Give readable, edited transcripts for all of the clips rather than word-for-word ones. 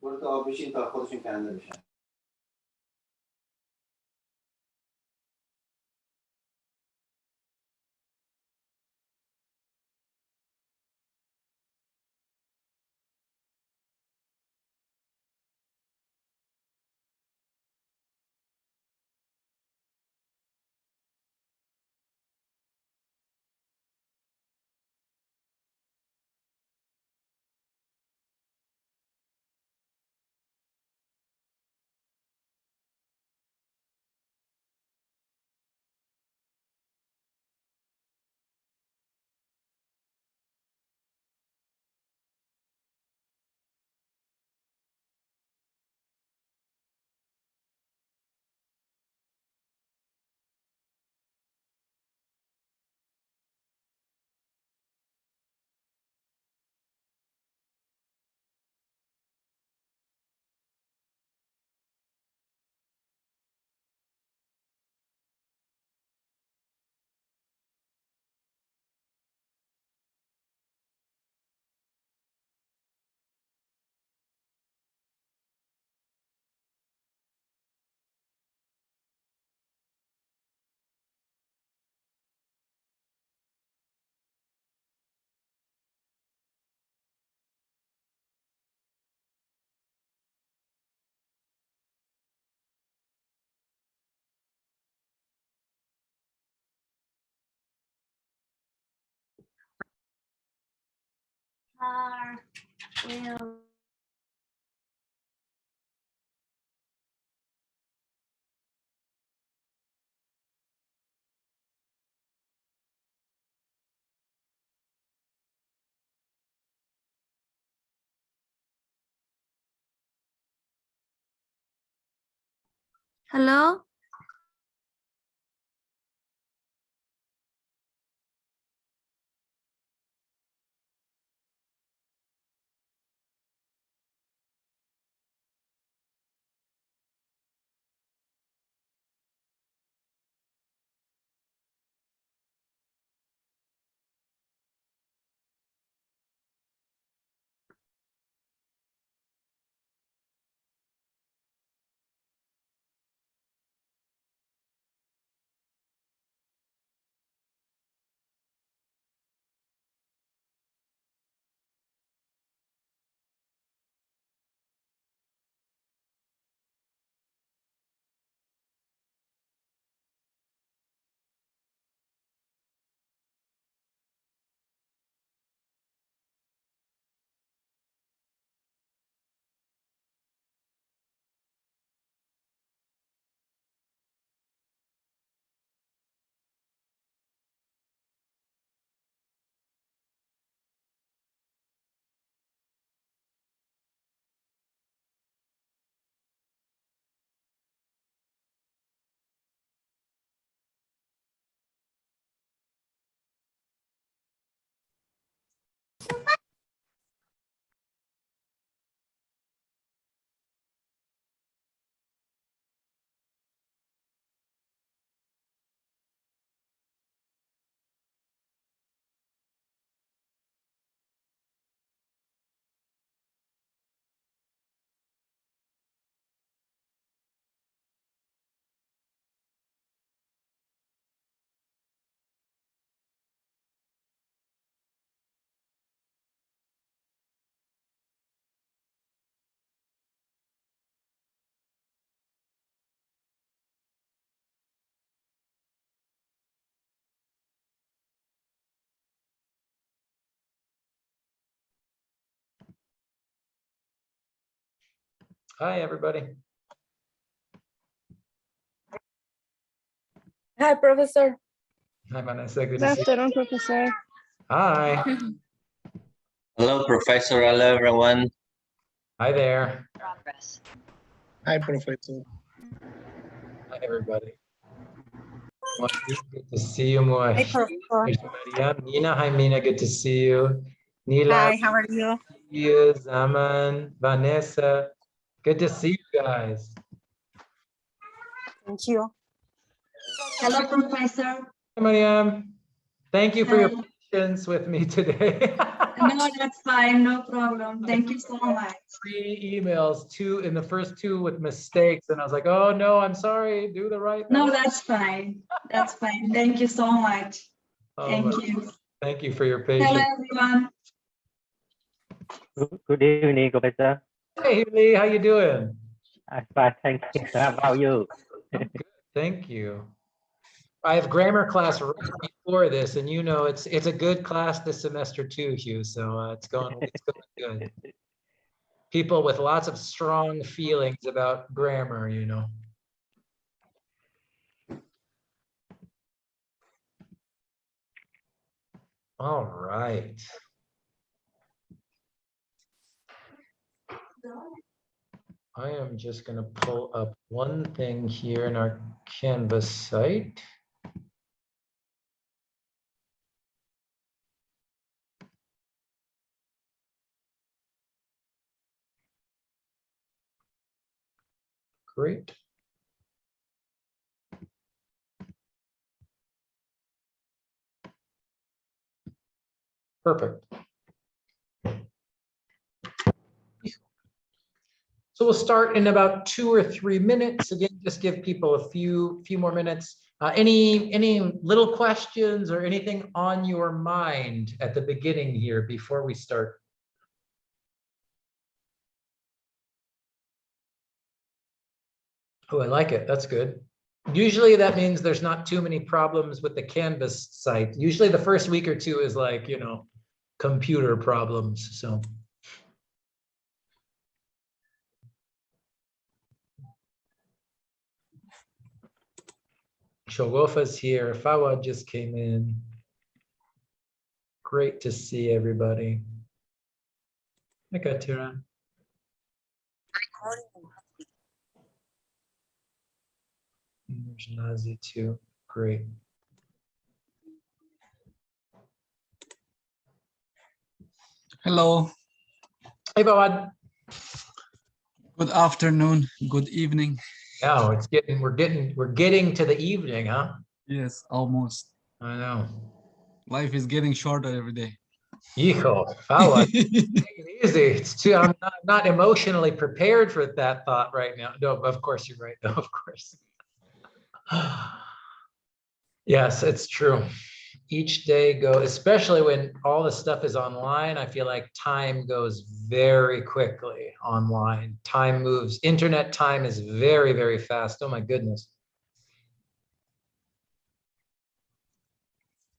Burada o bir şey konuşun kendine bir şey. Hello. Hi, everybody. Hi, Professor. Hi, Vanessa. Good Good to see you. afternoon, Professor. Hi. Hello, Professor. Hello, everyone. Hi there. Hi, Professor. Hi, everybody. Good to see you, Moa. Hi, Professor. There's Maria. Mina. Hi, Mina. Good to see you. Nila. Hi, how are you? You, Zaman, Vanessa. Good to see you guys. Thank you. Hello, Professor. Hi, Mariam. Thank you for your Hi. patience with me today. No, that's fine. No problem. Thank you so much. 3 emails, 2 in the first 2 with mistakes, and I was like, oh no, I'm sorry. Do the right. No, that's fine. That's fine. Thank you so much. Thank you. Thank you for your Hello, patience. everyone. Good evening, Professor. Hey, Lee, how you doing? I'm fine, thank you. How about you? I'm good, thank you. I have grammar class right before this, and you know it's a good class this semester too, Hugh. So it's going good. People with lots of strong feelings about grammar, you know. All right. I am just going to pull up one thing here in our Canvas site. Great. Perfect. So we'll start in about 2 or 3 minutes. Again, just give people a few more minutes. Any little questions or anything on your mind at the beginning here before we start? Oh, I like it. That's good. Usually that means there's not too many problems with the Canvas site. Usually the first week or 2 is like, you know, computer problems. So. Shogofa's here. Fawad just came in. Great to see everybody. Hi, Katira. There's Nazi too. Great. Hello. Hey, Fawad. Good afternoon. Good evening. Oh, we're getting to the evening, huh? Yes, almost. I know. Life is getting shorter every day. Hijo, Fawad, take it easy. It's too. I'm not emotionally prepared for that thought right now. No, of course you're right. No, of course. Yes, it's true. Each day goes, especially when all the stuff is online, I feel like time goes very quickly online. Time moves. Internet time is very, very fast. Oh my goodness.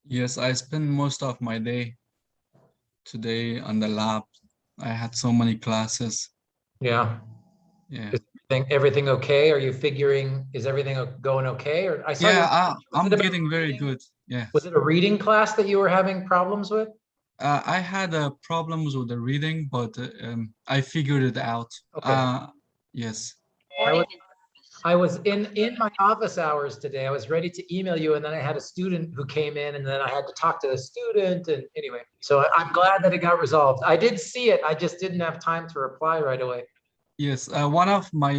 Yes, I spend most of my day today on the lab. I had so many classes. Yeah. Yeah. Is everything okay? Are you figuring, is everything going okay? Or I saw I'm getting very good. Yeah. Was it a reading class that you were having problems with? I had problems with the reading, but I figured it out. Okay. Yes. I was in my office hours today. I was ready to email you, and then I had a student who came in, and then I had to talk to the student. And anyway, so I'm glad that it got resolved. I did see it. I just didn't have time to reply right away. Yes. One of my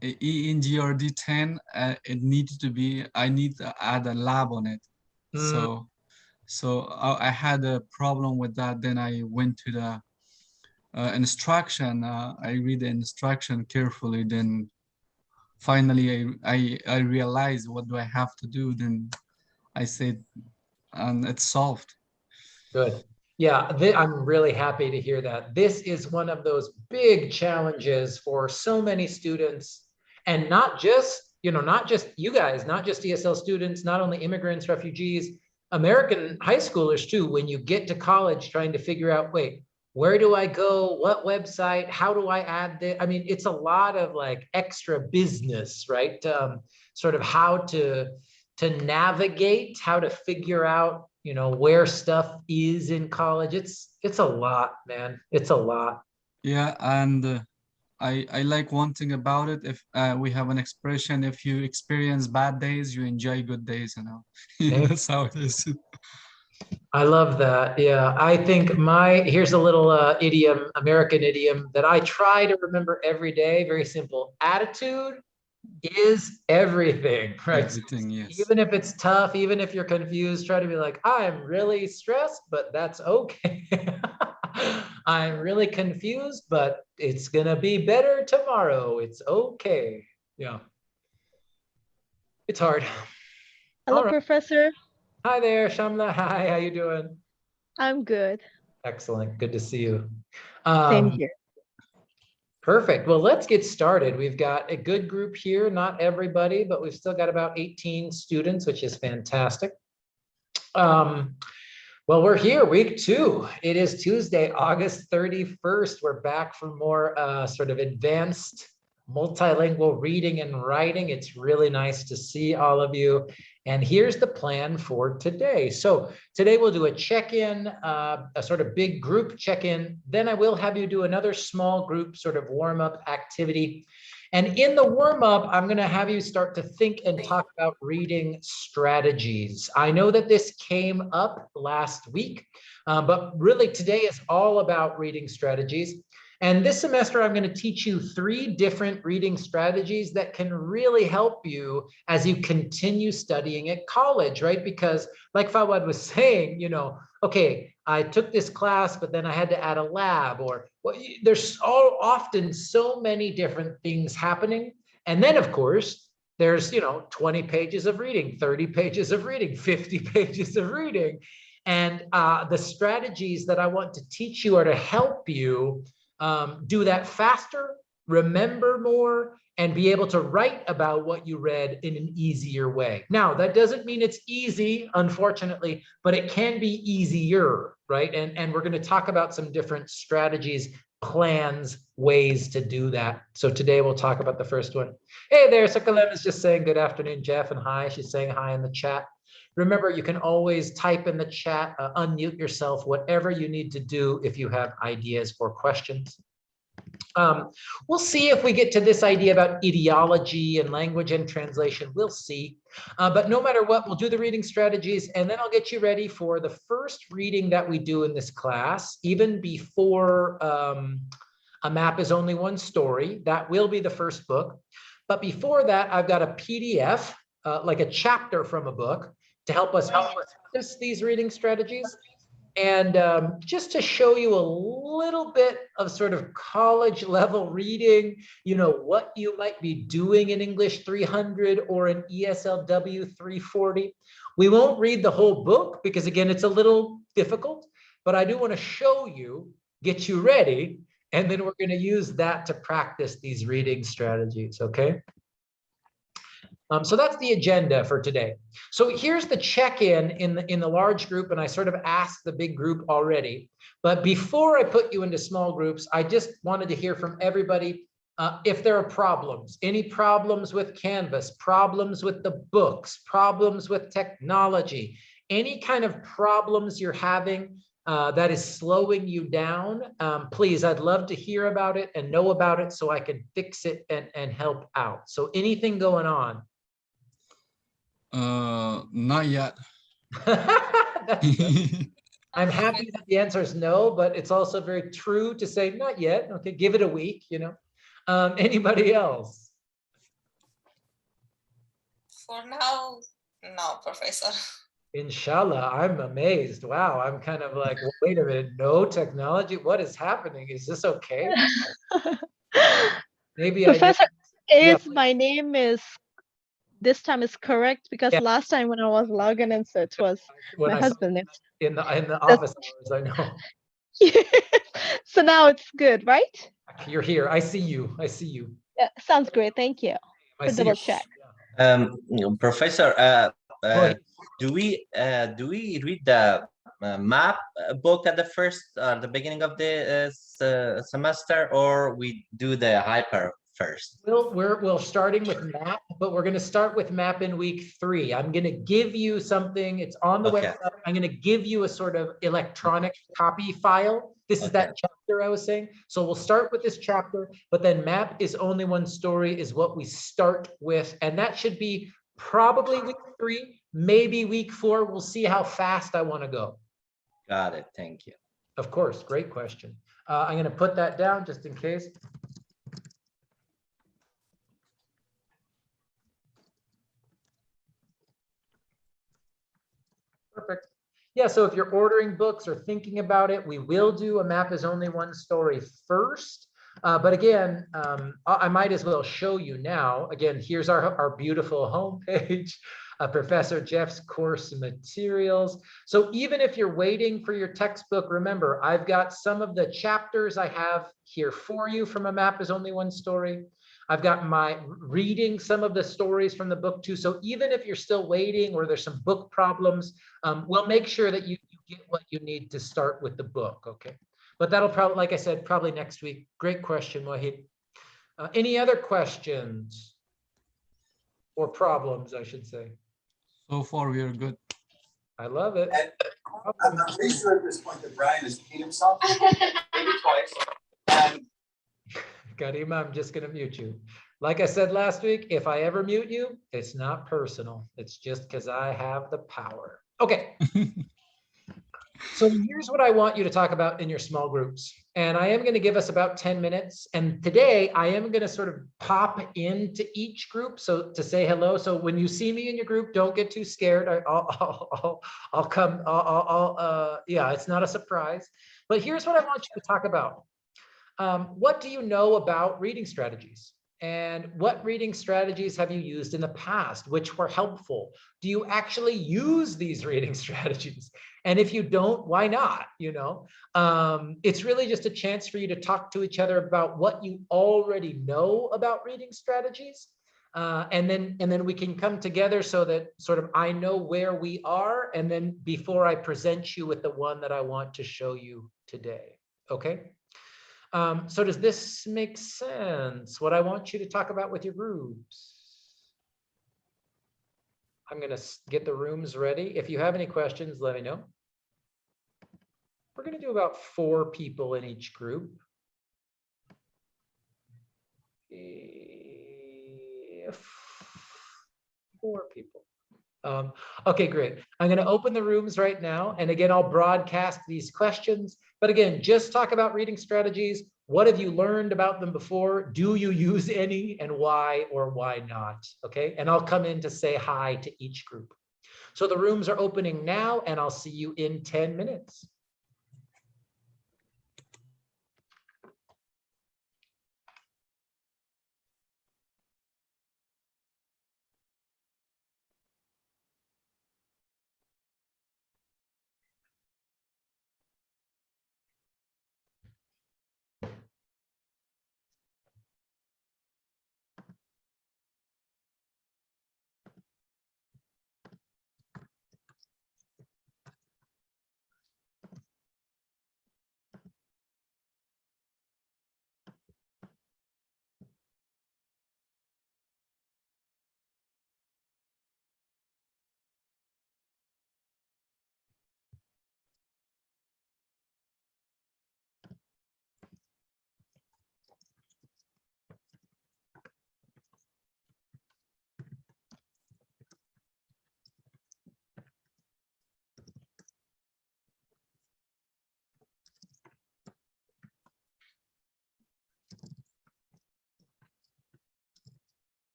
ENGRD 10, it needed to be, I need to add a lab on it. So I had a problem with that. Then I went to the instruction. I read the instruction carefully. Then finally I realized what do I have to do. Then I said, and it's solved. Good. Yeah, I'm really happy to hear that. This is one of those big challenges for so many students, and not just, you know, not just you guys, not just ESL students, not only immigrants, refugees, American high schoolers too. When you get to college trying to figure out, wait, where do I go? What website? How do I add this? I mean, it's a lot of like extra business, right? Sort of how to navigate, how to figure out, you know, where stuff is in college. It's a lot, man. It's a lot. Yeah, and I like one thing about it. If we have an expression, if you experience bad days, you enjoy good days, you know. That's how it is. I love that. Yeah, I think here's a little idiom, American idiom that I try to remember every day. Very simple. Attitude is everything, right? Everything, yes. Even if it's tough, even if you're confused, try to be like, I'm really stressed, but that's okay. I'm really confused, but it's gonna be better tomorrow. It's okay. Yeah. It's hard. Hello, All right. Professor. Hi there, Shamla. Hi, how you doing? I'm good. Excellent. Good to see you. Same here. Perfect. Well, let's get started. We've got a good group here, not everybody, but we've still got about 18 students, which is fantastic. Well, we're here, week 2. It is Tuesday, August 31st. We're back for more sort of advanced multilingual reading and writing. It's really nice to see all of you. And here's the plan for today. So today we'll do a check-in, a sort of big group check-in. Then I will have you do another small group sort of warm-up activity. And in the warm-up, I'm going to have you start to think and talk about reading strategies. I know that this came up last week, but really today is all about reading strategies. And this semester, I'm going to teach you 3 different reading strategies that can really help you as you continue studying at college, right? Because like Fawad was saying, you know, okay, I took this class, but then I had to add a lab, or well, there's often so many different things happening. And then of course, there's, you know, 20 pages of reading, 30 pages of reading, 50 pages of reading. And the strategies that I want to teach you are to help you do that faster, remember more, and be able to write about what you read in an easier way. Now, that doesn't mean it's easy, unfortunately, but it can be easier, right? And we're going to talk about some different strategies, plans, ways to do that. So today we'll talk about the first one. Hey there, Sukalem is just saying good afternoon, Jeff, and hi. She's saying hi in the chat. Remember, you can always type in the chat, unmute yourself, whatever you need to do if you have ideas or questions. We'll see if we get to this idea about ideology and language and translation. We'll see. But no matter what, we'll do the reading strategies, and then I'll get you ready for the first reading that we do in this class, even before A Map is Only One Story. That will be the first book. But before that, I've got a PDF, like a chapter from a book, to help us practice these reading strategies. And just to show you a little bit of sort of college level reading, you know, what you might be doing in English 300 or an ESLW 340. We won't read the whole book because again, it's a little difficult, but I do want to show you, get you ready, and then we're going to use that to practice these reading strategies, okay? So that's the agenda for today. So here's the check-in in the large group, and I sort of asked the big group already. But before I put you into small groups, I just wanted to hear from everybody if there are problems, any problems with Canvas, problems with the books, problems with technology, any kind of problems you're having that is slowing you down. Please, I'd love to hear about it and know about it so I can fix it and help out. So anything going on? Not yet. I'm happy that the answer is no, but it's also very true to say not yet. Okay, give it a week, you know. Anybody else? For now, no, Professor. Inshallah, I'm amazed. Wow, I'm kind of like, well, wait a minute, no technology? What is happening? Is this okay? Maybe Professor, yeah. my name is this time is correct because last time when I was logging in, so it was when my husband's name. In the office hours, I know. So now it's good, right? You're here. I see you. I see you. Yeah, sounds great. Thank you. I see double you. check. Professor, do we read the map book at the beginning of the semester, or we do the hyper first? We're starting with map, but we're going to start with map in week 3. I'm going to give you something. It's on the website. I'm going to give you a sort of electronic copy file. This is that chapter I was saying. So we'll start with this chapter, but then Map is Only One Story is what we start with. And that should be probably week 3, maybe week 4. We'll see how fast I want to go. Got it. Thank you. Of course. Great question. I'm going to put that down just in case. Yeah, so if you're ordering books or thinking about it, we will do a map is only one story first. But again, I might as well show you now. Again, here's our beautiful homepage, Professor Jeff's course materials. So even if you're waiting for your textbook, remember, I've got some of the chapters I have here for you from a map is only one story. I've got my reading some of the stories from the book too. So even if you're still waiting or there's some book problems, we'll make sure that you get what you need to start with the book, okay? But that'll probably, like I said, probably next week. Great question, Wahid. Any other questions or problems, I should say? So far, we are good. I love it. I'm pretty sure at this point that Brian has peed himself, maybe twice. And Karima, I'm just going to mute you. Like I said last week, if I ever mute you, it's not personal. It's just because I have the power. Okay. So here's what I want you to talk about in your small groups. And I am going to give us about 10 minutes. And today I am going to sort of pop into each group so to say hello. So when you see me in your group, don't get too scared. I'll come. Yeah, it's not a surprise. But here's what I want you to talk about. What do you know about reading strategies? And what reading strategies have you used in the past, which were helpful? Do you actually use these reading strategies? And if you don't, why not? You know, it's really just a chance for you to talk to each other about what you already know about reading strategies. And then we can come together so that sort of I know where we are. And then before I present you with the one that I want to show you today. Okay. So does this make sense? What I want you to talk about with your groups. I'm going to get the rooms ready. If you have any questions, let me know. We're going to do about 4 people in each group. 4 people. Okay, great. I'm going to open the rooms right now. And again, I'll broadcast these questions. But again, just talk about reading strategies. What have you learned about them before? Do you use any and why or why not? Okay, and I'll come in to say hi to each group. So the rooms are opening now and I'll see you in 10 minutes.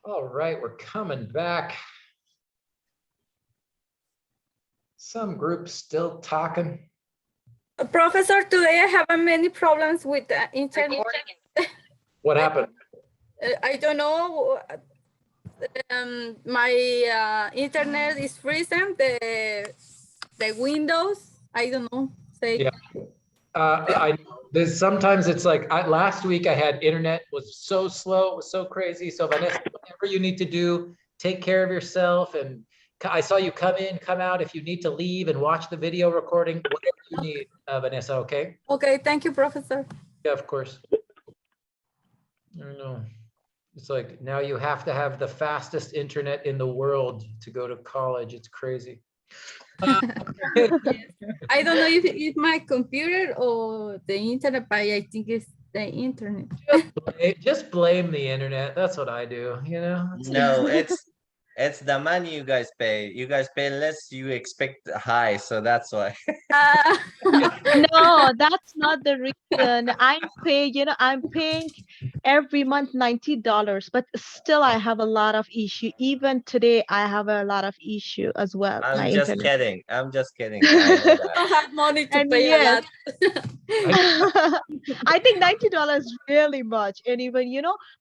All right, we're coming back. Some groups still talking. Professor, today I have many problems with the internet. What happened? I don't know. My internet is freezing. The Windows. I don't know. Say. Yeah. Sometimes it's like last week I had internet was so slow, it was so crazy. So Vanessa, whatever you need to do, take care of yourself. And I saw you come in, come out. If you need to leave and watch the video recording, whatever you need, Vanessa. Okay. Okay. Thank you, Professor. Yeah, of course. I know. It's like now you have to have the fastest internet in the world to go to college. It's crazy. I don't know if my computer or the internet, but I think it's the internet. Just blame the internet. That's what I do, you know? No, it's the money you guys pay. You guys pay less, you expect high, so that's why. No, that's not the reason. I'm paying every month $90, but still I have a lot of issue. Even today, I have a lot of issue as well. I'm My just internet. kidding. I'm just kidding. I know that. I don't have money to And pay yes. a lot. I think $90 is really much. And even,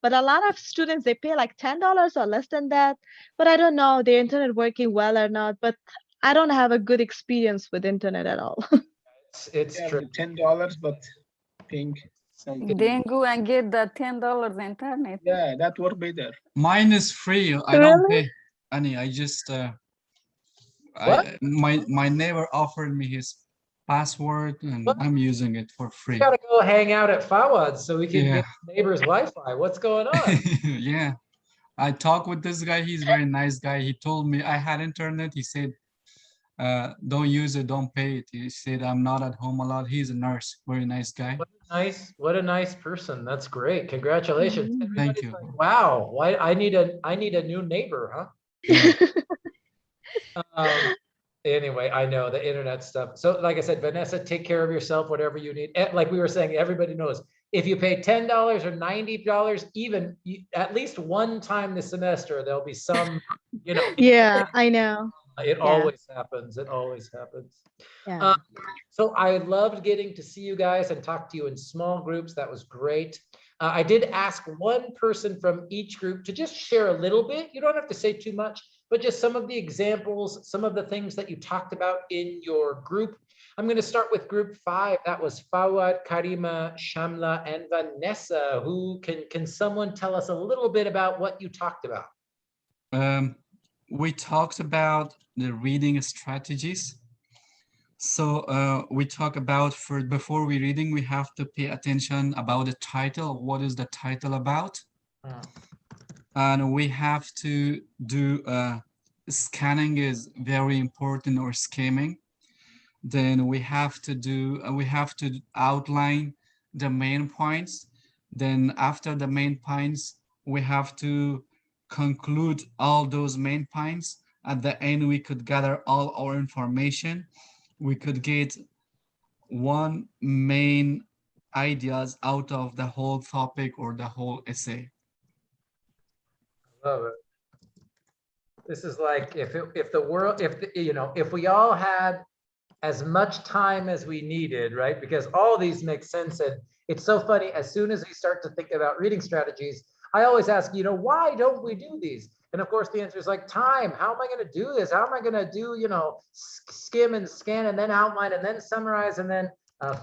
but a lot of students, they pay like $10 or less than that. But I don't know the internet working well or not. But I don't have a good experience with internet at all. It's true. $10, but paying something. Then go and get the $10 internet. Yeah, that work better. Mine is free. I don't pay any. I just my neighbor offered me his password and I'm using it for free. We gotta go hang out at Fawad's so we can get neighbor's Wi-Fi. What's going on? Yeah, I talked with this guy. He's a very nice guy. He told me I had internet. He said, don't use it, don't pay it. He said, I'm not at home a lot. He's a nurse, very nice guy. What a nice person. That's great. Congratulations. Thank you. Like, wow, why I need a new neighbor, huh? Anyway, I know the internet stuff. So like I said, Vanessa, take care of yourself, whatever you need. Like we were saying, everybody knows if you pay $10 or $90, even at least one time this semester, there'll be some, Yeah, I know. It always happens. It always happens. Yeah. So I loved getting to see you guys and talk to you in small groups. That was great. I did ask one person from each group to just share a little bit. You don't have to say too much, but just some of the examples, some of the things that you talked about in your group. I'm going to start with group 5. That was Fawad, Karima, Shamla, and Vanessa. Who can someone tell us a little bit about what you talked about? We talked about the reading strategies. So we talk about before we reading, we have to pay attention about the title. What is the title about? And we have to do scanning is very important, or skimming. Then we have to outline the main points. Then after the main points, we have to conclude all those main points. At the end, we could gather all our information. We could get one main ideas out of the whole topic or the whole essay. Love it. This is like if the world, if we all had as much time as we needed, right? Because all these make sense. And it's so funny, as soon as we start to think about reading strategies, I always ask, why don't we do these? And of course, the answer is like time. How am I going to do this? How am I going to do, skim and scan and then outline and then summarize and then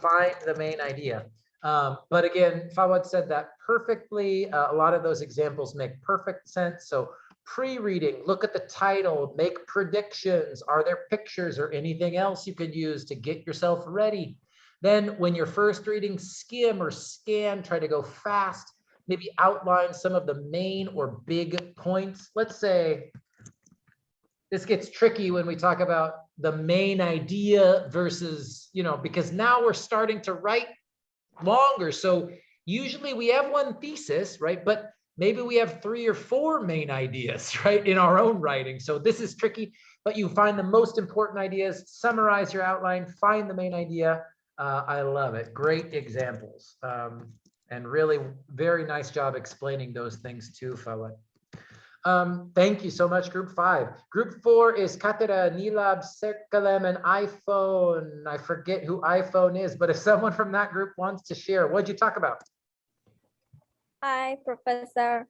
find the main idea? But again, Fawad said that perfectly. A lot of those examples make perfect sense. So pre-reading, look at the title, make predictions. Are there pictures or anything else you could use to get yourself ready? Then when you're first reading, skim or scan, try to go fast, maybe outline some of the main or big points. Let's say this gets tricky when we talk about the main idea versus, because now we're starting to write longer. So usually we have one thesis, right? But maybe we have 3 or 4 main ideas, right, in our own writing. So this is tricky, but you find the most important ideas, summarize your outline, find the main idea. I love it. Great examples. And really very nice job explaining those things too, Fawad. Thank you so much, group 5. Group 4 is Katera, Nilab, Serkalem, and iPhone. I forget who iPhone is, but if someone from that group wants to share, what'd you talk about? Hi, Professor.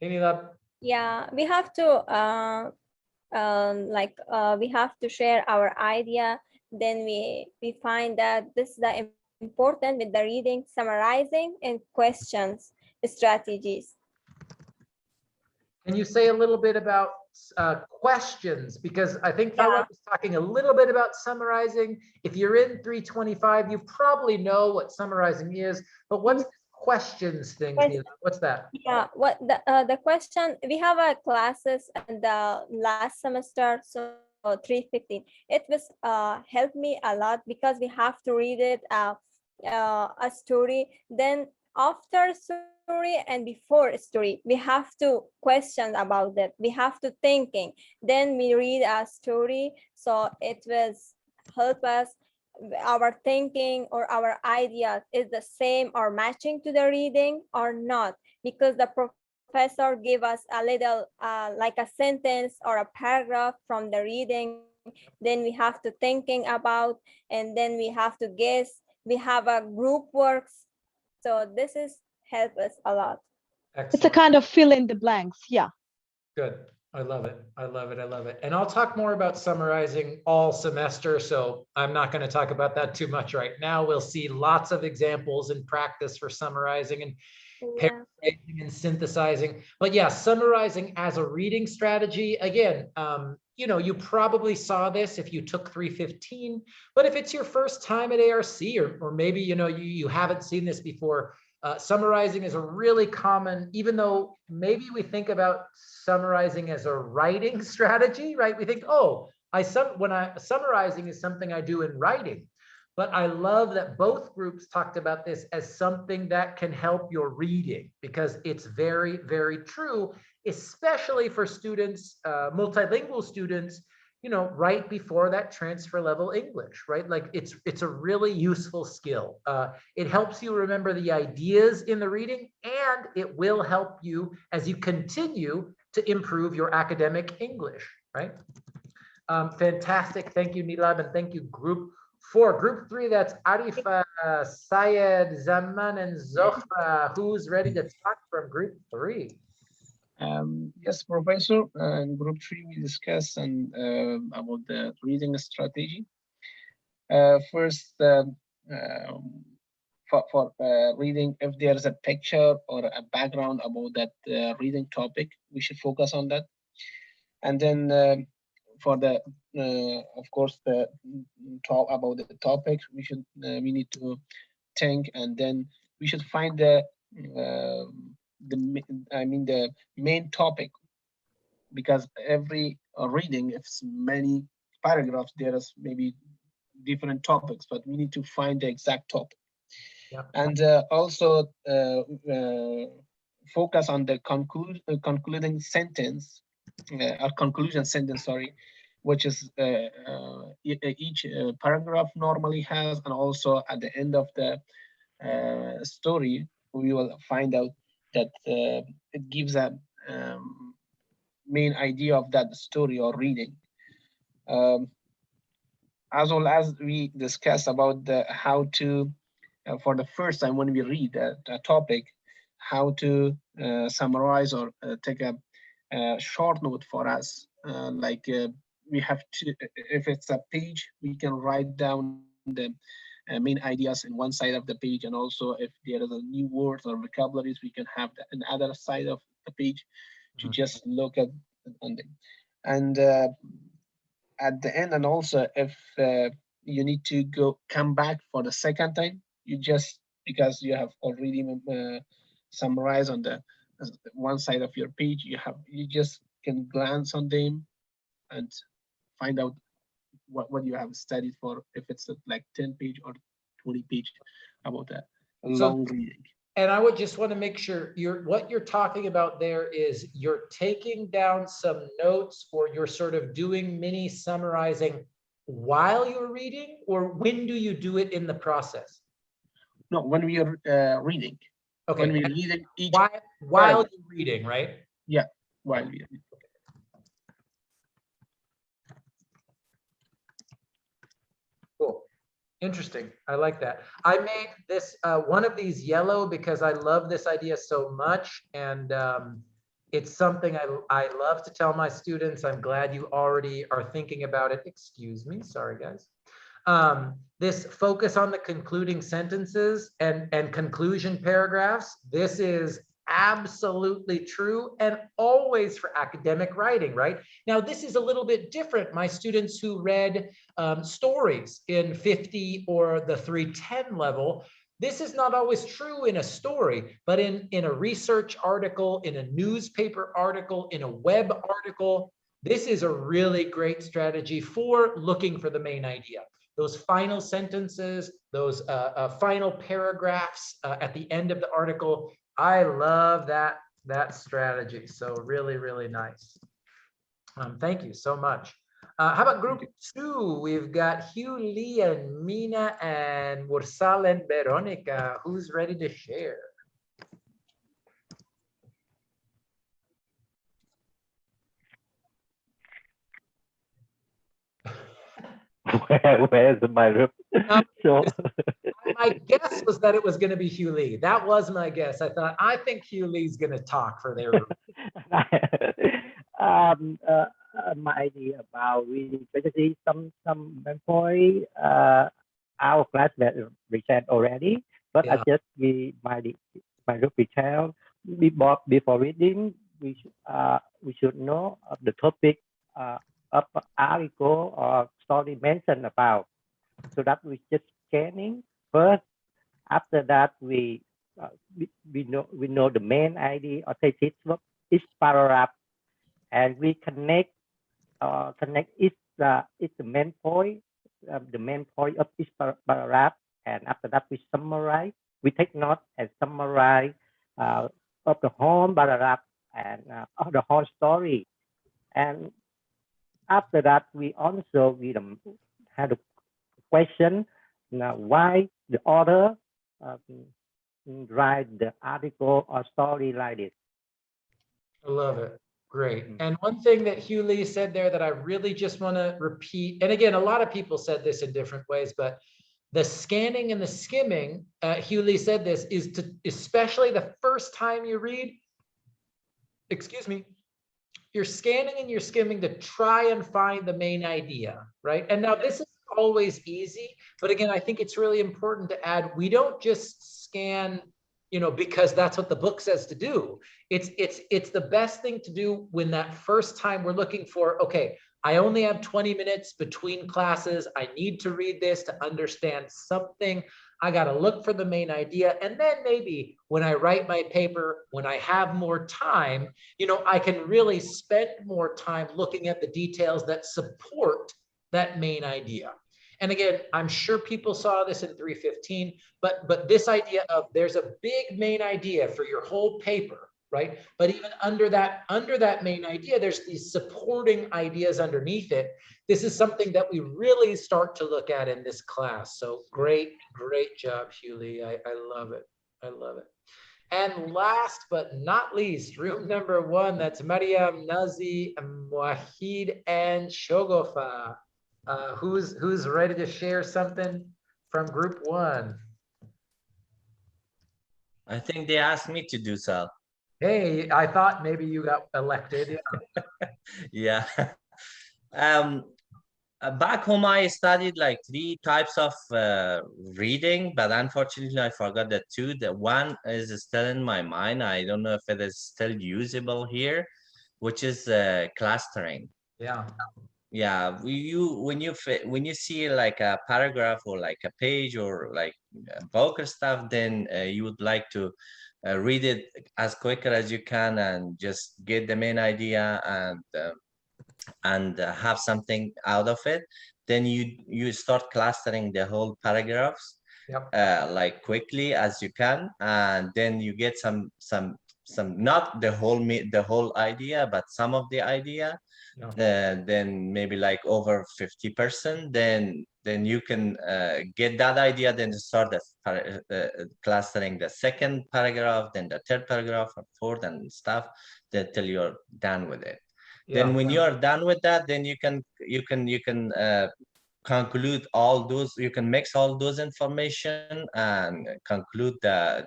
Hey, Nilab. Yeah, we have to we have to share our idea. Then we find that this is the important with the reading, summarizing, and questions strategies. Can you say a little bit about questions? Because I think Fawad was talking a little bit about summarizing. If you're in 325, you probably know what summarizing is, but what's the questions thing? What's that? Yeah, what the question, we have a classes in the last semester, so 315. It was helped me a lot because we have to read it a story, then after story and before story, we have to question about that. We have to thinking. Then we read a story, so it was help us. Our thinking or our ideas is the same or matching to the reading or not, because the professor gave us a little like a sentence or a paragraph from the reading. Then we have to thinking about, and then we have to guess. We have a group works. So this is help us a lot. Excellent. It's a kind of fill in the blanks. Yeah. Good. I love it. I love it. I love it. And I'll talk more about summarizing all semester. So I'm not going to talk about that too much right now. We'll see lots of examples in practice for summarizing and paraphrasing and synthesizing. But yeah, summarizing as a reading strategy, again, you probably saw this if you took 315, but if it's your first time at ARC, or maybe, you haven't seen this before, summarizing is a really common, even though maybe we think about summarizing as a writing strategy, right? We think, summarizing is something I do in writing. But I love that both groups talked about this as something that can help your reading, because it's very, very true, especially for students, multilingual students, right before that transfer level English, right? Like it's a really useful skill. It helps you remember the ideas in the reading, and it will help you as you continue to improve your academic English, right? Fantastic. Thank you, Nilab, and thank you, Group 4. Group 3, that's Arifa, Sayed, Zaman, and Zohra. Who's ready to talk from Group 3? Yes, Professor. In group 3, we discussed about the reading strategy. First, for reading, if there's a picture or a background about that reading topic, we should focus on that. And then for the, of course, the talk about the topic, we need to think, and then we should find the main topic, because every reading, if it's many paragraphs, there is maybe different topics, but we need to find the exact topic. Yeah. And also focus on the concluding sentence, or conclusion sentence, sorry, which is each paragraph normally has, and also at the end of the story, we will find out that it gives a main idea of that story or reading. As well as we discuss about how to, for the first time when we read a topic, how to summarize or take a short note for us. We have to, if it's a page, we can write down the main ideas in one side of the page, and also if there is a new words or vocabularies, we can have another side of the page to just look at on them. And at the end, and also if you need to come back for the second time, you just, because you have already summarized on the one side of your page, you just can glance on them and find out what you have studied for, if it's like 10 page or 20 page about a long reading. And I would just want to make sure what you're talking about there is you're taking down some notes, or you're sort of doing mini summarizing while you're reading, or when do you do it in the process? No, when we are reading. Okay. When we're reading each while you're reading, right? Yeah, while we're reading. Cool. Interesting. I like that. I made this one of these yellow because I love this idea so much, and it's something I love to tell my students. I'm glad you already are thinking about it. Excuse me. Sorry, guys. This focus on the concluding sentences and conclusion paragraphs. This is absolutely true, and always for academic writing, right? Now, this is a little bit different. My students who read stories in 50 or the 310 level, this is not always true in a story, but in a research article, in a newspaper article, in a web article, this is a really great strategy for looking for the main idea. Those final sentences, those final paragraphs at the end of the article, I love that strategy. So really, really nice. Thank you so much. How about group 2? We've got Hugh Lee and Mina and Mursal and Veronica. Who's ready to share? Where's my group? So my guess was that it was going to be Hugh Lee. That was my guess. I think Hugh Lee's going to talk for their group. My idea about reading, basically some point our class that we said already, but Yeah. I just my group we tell before reading we should know of the topic of article or story mentioned about, so that we just scanning first. After that we know the main idea or thesis of each paragraph, and we connect each the main point of each paragraph, and after that we summarize. We take note and summarize of the whole paragraph and of the whole story. And after that we also had a question, why the author write the article or story like this. I love it. Great. And one thing that Hugh Lee said there that I really just want to repeat, and again, a lot of people said this in different ways, but the scanning and the skimming, Hugh Lee said this, is to, especially the first time you read, excuse me, you're scanning and you're skimming to try and find the main idea, right? And now this is always easy, but again, I think it's really important to add, we don't just scan, you know, because that's what the book says to do. It's the best thing to do when that first time we're looking for, okay, I only have 20 minutes between classes. I need to read this to understand something. I got to look for the main idea. And then maybe when I write my paper, when I have more time, you know, I can really spend more time looking at the details that support that main idea. And again, I'm sure people saw this in 315, but this idea of there's a big main idea for your whole paper, right? But even under that main idea, there's these supporting ideas underneath it. This is something that we really start to look at in this class. So great job, Huli. I love it. I love it. And last but not least, room number 1, that's Mariam, Nazi, Wahid, and Shogofa. Who's ready to share something from group 1? I think they asked me to do so. Hey, I thought maybe you got elected. Yeah. Back home, I studied like 3 types of reading, but unfortunately, I forgot the 2. The one is still in my mind. I don't know if it is still usable here, which is clustering. Yeah. Yeah, when you see like a paragraph or like a page or like bulk of stuff, then you would like to read it as quicker as you can and just get the main idea and have something out of it. Then you start clustering the whole paragraphs. Yep. Like quickly as you can, and then you get some not the whole idea, but some of the idea. Then maybe like over 50%, then you can get that idea, then start clustering the second paragraph, then the third paragraph, and fourth and stuff, till you're done with it. Then when you are done with that, then you can conclude all those, you can mix all those information and conclude the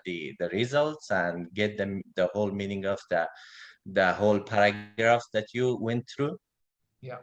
results and get the whole meaning of the whole paragraphs that you went through. Yeah.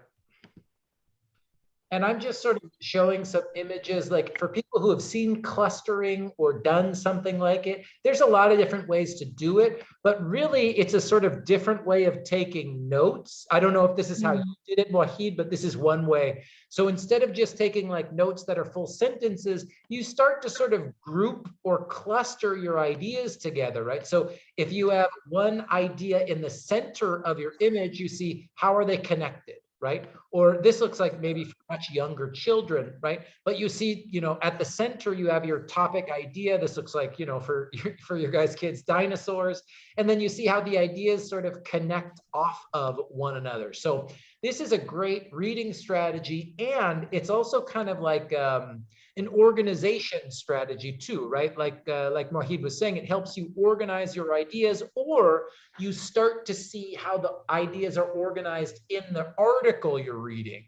And I'm just sort of showing some images, like for people who have seen clustering or done something like it, there's a lot of different ways to do it, but really it's a sort of different way of taking notes. I don't know if this is how you did it, Wahid, but this is one way. So instead of just taking like notes that are full sentences, you start to sort of group or cluster your ideas together, right? So if you have one idea in the center of your image, you see how are they connected? Right? Or this looks like maybe for much younger children, right? But you see, you know, at the center, you have your topic idea. This looks like, you know, for your guys' kids, dinosaurs. And then you see how the ideas sort of connect off of one another. So this is a great reading strategy. And it's also kind of like an organization strategy too, right? Like Mohid was saying, it helps you organize your ideas, or you start to see how the ideas are organized in the article you're reading,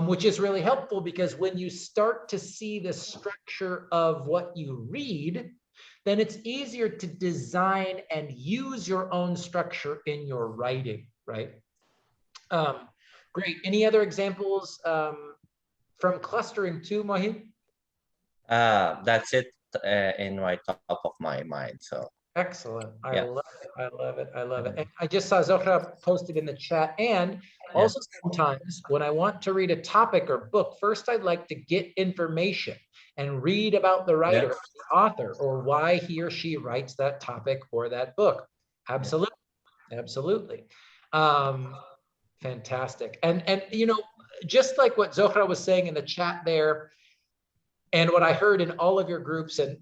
which is really helpful because when you start to see the structure of what you read, then it's easier to design and use your own structure in your writing, right? Great. Any other examples from clustering too, Mohid? That's it in my top of my mind. So excellent. I love it. I love it. I love it. And I just saw Zohra posted in the chat. And also sometimes when I want to read a topic or book, first I'd like to get information and read about the writer, the author, or why he or she writes that topic or that book. Absolutely. Absolutely. Fantastic. And you know, just like what Zohra was saying in the chat there, and what I heard in all of your groups, and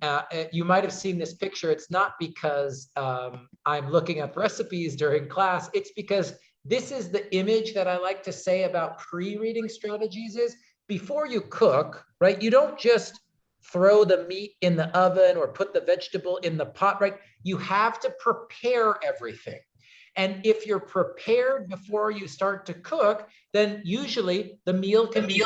you might have seen this picture, it's not because I'm looking up recipes during class, it's because this is the image that I like to say about pre-reading strategies is, before you cook, right, you don't just throw the meat in the oven or put the vegetable in the pot, right? You have to prepare everything. And if you're prepared before you start to cook, then usually the meal can be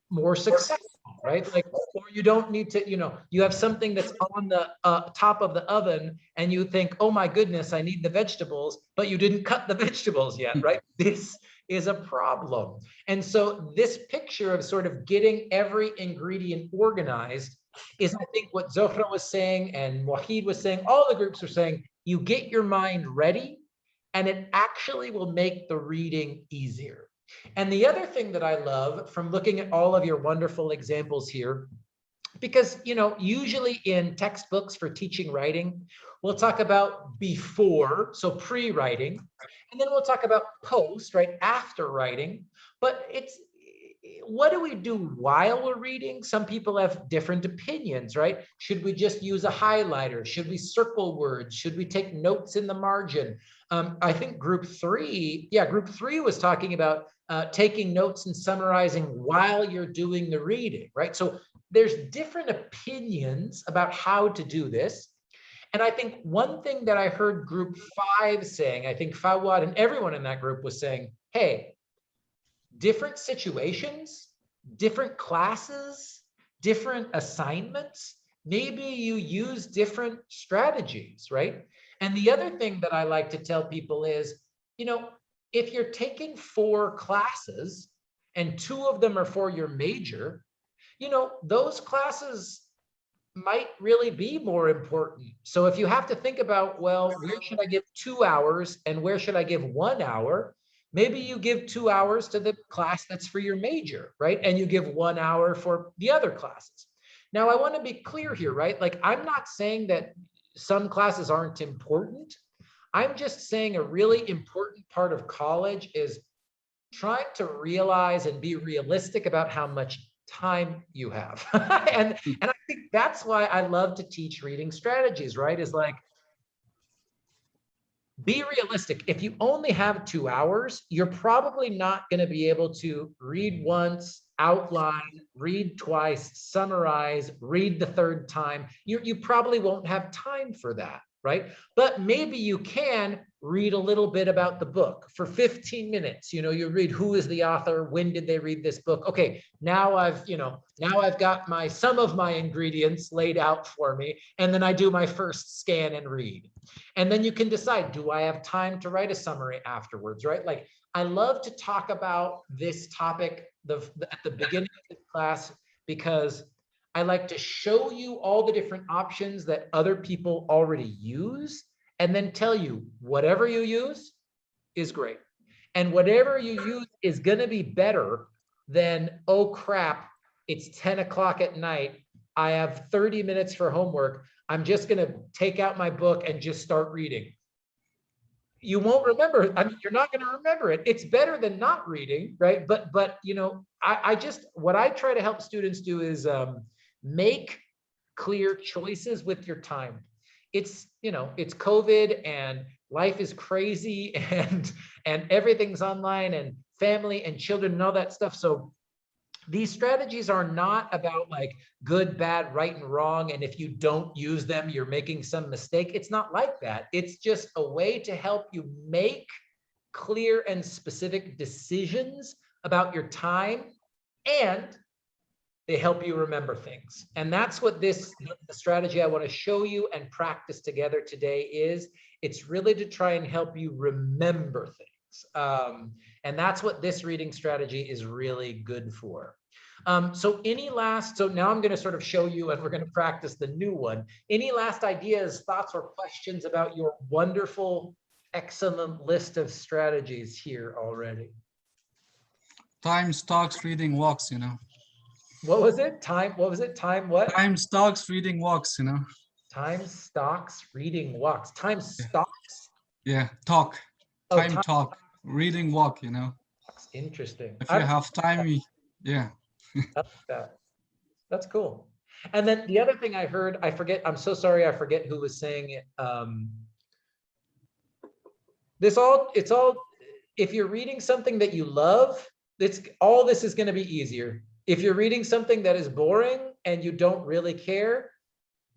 more successful. right? Like, or you don't need to, you have something that's on the top of the oven and you think, oh my goodness, I need the vegetables, but you didn't cut the vegetables yet, right? This is a problem. And so this picture of sort of getting every ingredient organized is, I think, what Zohra was saying and Wahid was saying, all the groups are saying, you get your mind ready and it actually will make the reading easier. And the other thing that I love from looking at all of your wonderful examples here, because, usually in textbooks for teaching writing, we'll talk about before, so pre-writing, and then we'll talk about post, right, after writing. But what do we do while we're reading? Some people have different opinions, right? Should we just use a highlighter? Should we circle words? Should we take notes in the margin? I think group three was talking about taking notes and summarizing while you're doing the reading, right? So there's different opinions about how to do this. And I think one thing that I heard group 5 saying, I think Fawad and everyone in that group was saying, hey, different situations, different classes, different assignments, maybe you use different strategies, right? And the other thing that I like to tell people is, if you're taking 4 classes and 2 of them are for your major, those classes might really be more important. So if you have to think about, well, where should I give 2 hours and where should I give 1 hour? Maybe you give 2 hours to the class that's for your major, right? And you give 1 hour for the other classes. Now, I want to be clear here, right? Like, I'm not saying that some classes aren't important. I'm just saying a really important part of college is trying to realize and be realistic about how much time you have. and I think that's why I love to teach reading strategies, right? Is like, be realistic. If you only have 2 hours, you're probably not going to be able to read once, outline, read twice, summarize, read the third time. You probably won't have time for that, right? But maybe you can read a little bit about the book for 15 minutes. You read who is the author, when did they read this book? Okay, now I've got some of my ingredients laid out for me, and then I do my first scan and read. And then you can decide, do I have time to write a summary afterwards, right? Like, I love to talk about this topic at the beginning of the class because I like to show you all the different options that other people already use, and then tell you whatever you use is great. And whatever you use is going to be better than, oh crap, it's 10 o'clock at night. I have 30 minutes for homework. I'm just going to take out my book and just start reading. You won't remember. I mean, you're not going to remember it. It's better than not reading, right? But what I try to help students do is make clear choices with your time. It's COVID and life is crazy and everything's online and family and children and all that stuff. So these strategies are not about like good, bad, right, and wrong. And if you don't use them, you're making some mistake. It's not like that. It's just a way to help you make clear and specific decisions about your time, and they help you remember things. And that's what the strategy I want to show you and practice together today is. It's really to try and help you remember things. And that's what this reading strategy is really good for. So now I'm going to sort of show you, and we're going to practice the new one. Any last ideas, thoughts, or questions about your wonderful, excellent list of strategies here already? Time, stocks, reading, walks, What was it? What was it? Time what? Time, stocks, reading, walks, Time, stocks, reading, walks. Time, stocks? Yeah, talk. Oh, time, talk. Reading, walk, That's interesting. If you have time, yeah. That's cool. And then the other thing I heard, I'm so sorry, I forget who was saying it. If you're reading something that you love, all this is going to be easier. If you're reading something that is boring and you don't really care,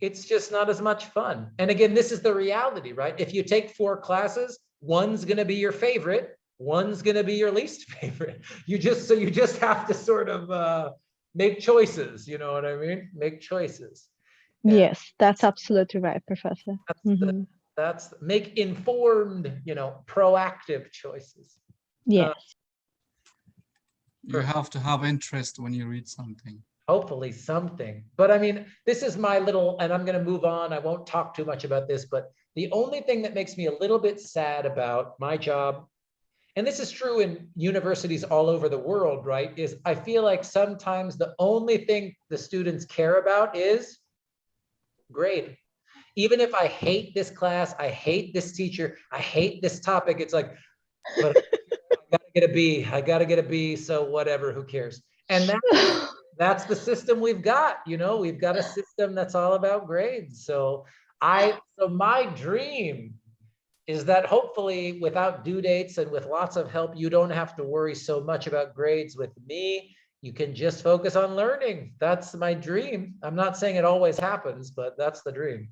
it's just not as much fun. And again, this is the reality, right? If you take 4 classes, one's going to be your favorite, one's going to be your least favorite. You just have to sort of make choices, you know what I mean? Make choices. And Yes, that's absolutely right, Professor. Mhm. that's make informed, you know, proactive choices. Yes. You have to have interest when you read something. Hopefully something. But I mean, this is my little, and I'm going to move on. I won't talk too much about this, but the only thing that makes me a little bit sad about my job, and this is true in universities all over the world, right, is I feel like sometimes the only thing the students care about is grade. Even if I hate this class, I hate this teacher, I hate this topic, it's like, but I gotta get a B, I gotta get a B, so whatever, who cares? And that's the system we've got, you know, we've got a system that's all about grades. So my dream is that hopefully without due dates and with lots of help, you don't have to worry so much about grades with me. You can just focus on learning. That's my dream. I'm not saying it always happens, but that's the dream.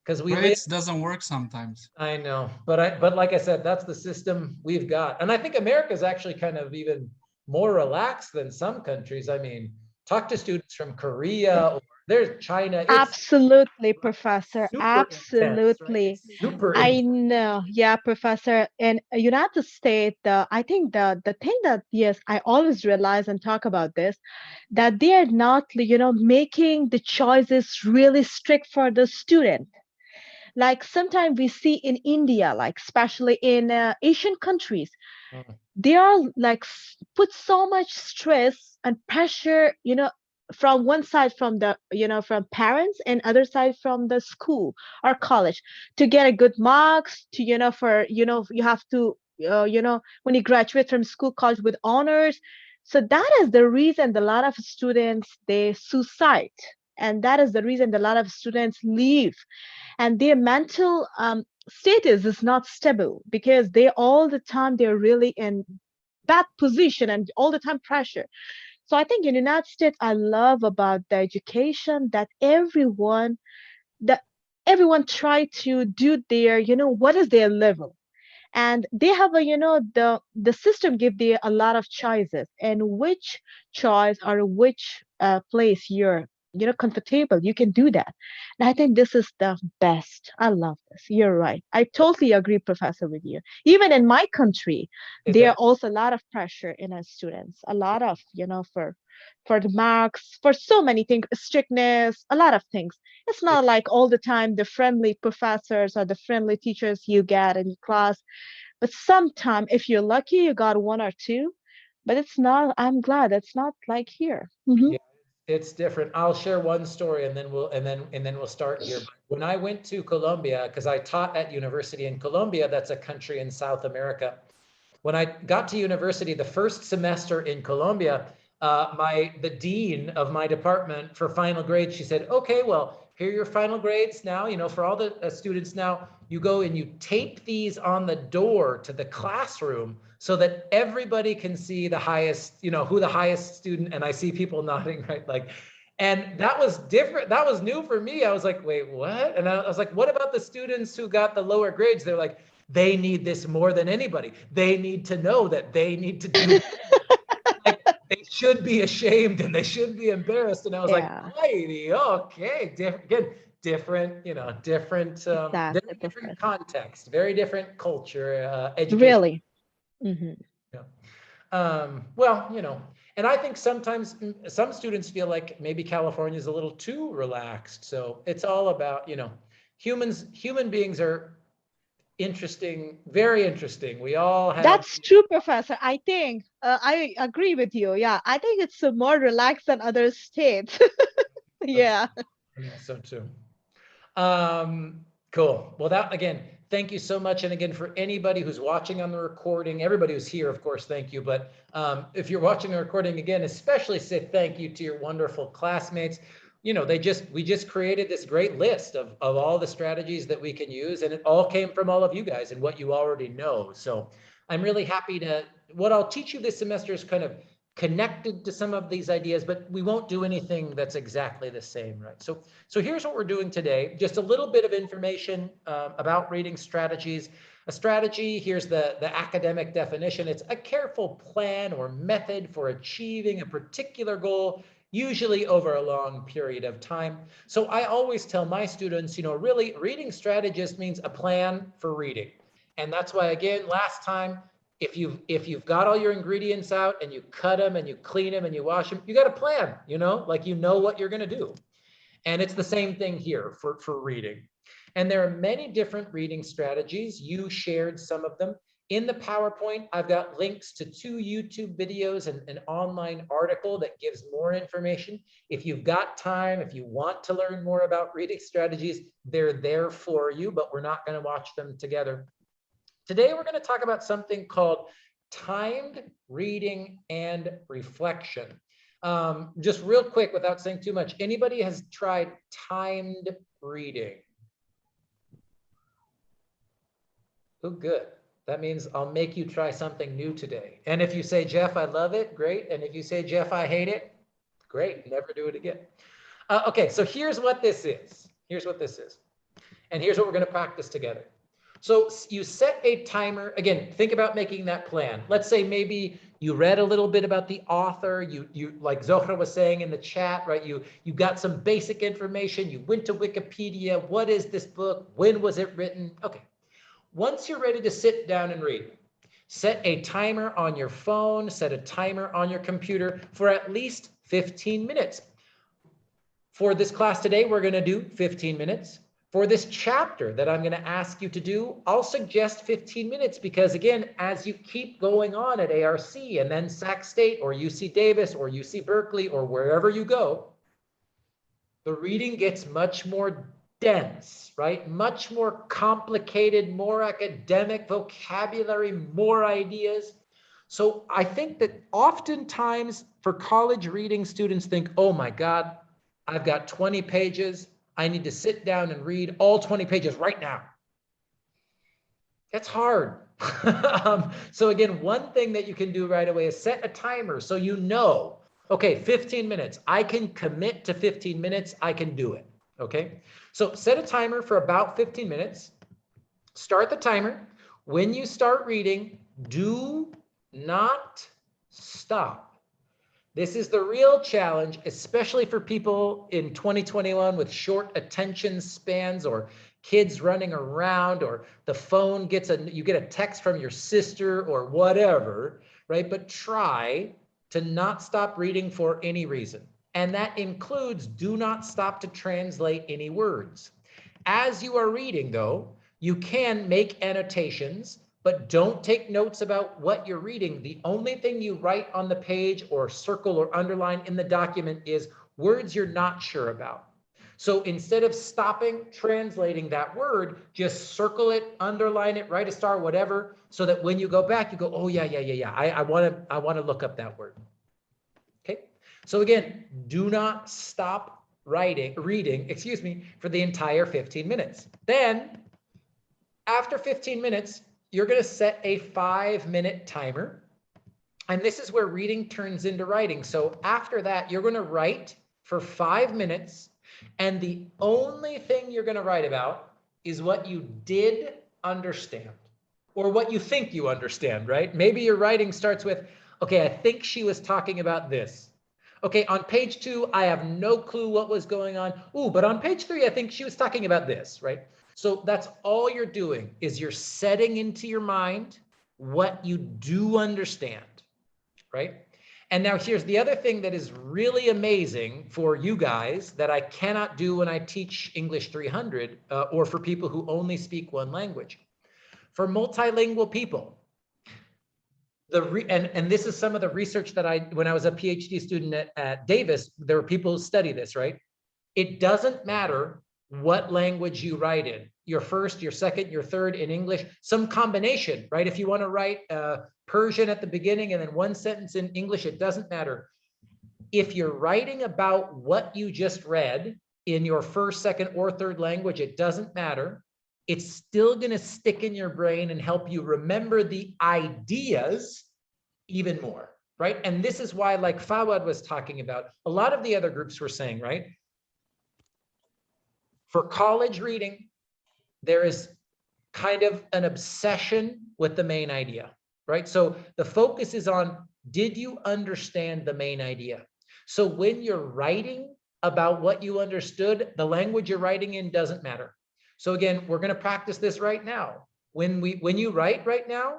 Because grades doesn't work sometimes. I know, but like I said, that's the system we've got. And I think America is actually kind of even more relaxed than some countries. I mean, talk to students from Korea or there's China. It's Absolutely, Professor. super intense, right? Absolutely. Super I intense. know. Yeah, Professor. In United States, I think the thing that, yes, I always realize and talk about this, that they are not, making the choices really strict for the student. Like sometimes we see in India, like especially in Asian countries, they are like put so much stress and pressure, from one side from the, from parents and other side from the school or college to get a good marks to, for, you have to, when you graduate from school, college with honors. So that is the reason a lot of students, they suicide. And that is the reason a lot of students leave, and their mental status is not stable because they all the time they're really in bad position and all the time pressure. So I think in the United States, I love about the education that everyone try to do their, what is their level, and they have a, the system give they a lot of choices, and which choice or which place you're, comfortable, you can do that. And I think this is the best. I love this. You're right. I totally agree, Professor, with you. Even in my country, there are also a lot of pressure in our students, a lot of, for the marks, for so many things, strictness, a lot of things. It's not like all the time the friendly professors or the friendly teachers you get in class, but sometime if you're lucky, you got one or two. But it's not. I'm glad it's not like here. Yeah, it's different. I'll share one story and then we'll start here. But when I went to Colombia, because I taught at university in Colombia, that's a country in South America. When I got to university, the first semester in Colombia, the dean of my department for final grades, she said, okay, well, here are your final grades now, for all the students now, you go and you tape these on the door to the classroom so that everybody can see the highest, who the highest student, and I see people nodding, right? Like, and that was different. That was new for me. I was like, wait, what? And I was like, what about the students who got the lower grades? They're like, they need this more than anybody. They need to know that they need to do like they should be ashamed and they should be embarrassed. And I was like, righty, okay, different, different context, very different culture, education. Really? Well, and I think sometimes some students feel like maybe California is a little too relaxed. So it's all about, human beings are interesting, very interesting. We all have. That's true, Professor. I think I agree with you. Yeah, I think it's more relaxed than other states. Yeah. I think so too. Cool. Well, that again, thank you so much. And again, for anybody who's watching on the recording, everybody who's here, of course, thank you. But if you're watching the recording again, especially say thank you to your wonderful classmates. We just created this great list of all the strategies that we can use, and it all came from all of you guys and what you already know. So I'm really happy what I'll teach you this semester is kind of connected to some of these ideas, but we won't do anything that's exactly the same, right? So here's what we're doing today. Just a little bit of information about reading strategies. A strategy, here's the academic definition. It's a careful plan or method for achieving a particular goal usually over a long period of time. So I always tell my students, you know, really reading strategist means a plan for reading. And that's why, again, last time, if you've got all your ingredients out and you cut them and you clean them and you wash them, you got a plan, you know, like you know what you're going to do. And it's the same thing here for reading. And there are many different reading strategies. You shared some of them. In the PowerPoint, I've got links to 2 YouTube videos and an online article that gives more information. If you've got time, if you want to learn more about reading strategies, they're there for you, but we're not going to watch them together. Today, we're going to talk about something called timed reading and reflection. Just real quick, without saying too much, anybody has tried timed reading? Oh, good. That means I'll make you try something new today. And if you say, Jeff, I love it, great. And if you say, Jeff, I hate it, great. Never do it again. Okay, so here's what this is. Here's what this is. And here's what we're going to practice together. So you set a timer. Again, think about making that plan. Let's say maybe you read a little bit about the author. You like Zohra was saying in the chat, right? You got some basic information. You went to Wikipedia. What is this book? When was it written? Okay. Once you're ready to sit down and read, set a timer on your phone, set a timer on your computer for at least 15 minutes. For this class today, we're going to do 15 minutes. For this chapter that I'm going to ask you to do, I'll suggest 15 minutes because, again, as you keep going on at ARC and then Sac State or UC Davis or UC Berkeley or wherever you go, the reading gets much more dense, right? Much more complicated, more academic vocabulary, more ideas. So I think that oftentimes for college reading, students think, oh my God, I've got 20 pages. I need to sit down and read all 20 pages right now. That's hard. So again, one thing that you can do right away is set a timer so you know, okay, 15 minutes. I can commit to 15 minutes. I can do it. Okay, so set a timer for about 15 minutes. Start the timer. When you start reading, do not stop. This is the real challenge, especially for people in 2021 with short attention spans or kids running around or the phone you get a text from your sister or whatever, right? But try to not stop reading for any reason. And that includes do not stop to translate any words. As you are reading, though, you can make annotations, but don't take notes about what you're reading. The only thing you write on the page or circle or underline in the document is words you're not sure about. So instead of stopping translating that word, just circle it, underline it, write a star, whatever, so that when you go back, you go, oh yeah. I want to look up that word. Okay. So again, do not stop reading, for the entire 15 minutes. Then after 15 minutes, you're going to set a 5-minute timer. And this is where reading turns into writing. So after that, you're going to write for 5 minutes. And the only thing you're going to write about is what you did understand or what you think you understand, right? Maybe your writing starts with, okay, I think she was talking about this. Okay, on page 2, I have no clue what was going on. Ooh, but on page 3, I think she was talking about this, right? So that's all you're doing is you're setting into your mind what you do understand, right? And now here's the other thing that is really amazing for you guys that I cannot do when I teach English 300 or for people who only speak one language. For multilingual people, and this is some of the research that when I was a PhD student at Davis, there were people who study this, right? It doesn't matter what language you write in, your first, your second, your third in English, some combination, right? If you want to write Persian at the beginning and then one sentence in English, it doesn't matter. If you're writing about what you just read in your first, second, or third language, it doesn't matter. It's still going to stick in your brain and help you remember the ideas even more, right? And this is why, like Fawad was talking about, a lot of the other groups were saying, right? For college reading, there is kind of an obsession with the main idea, right? So the focus is on, did you understand the main idea? So when you're writing about what you understood, the language you're writing in doesn't matter. So again, we're going to practice this right now. When you write right now,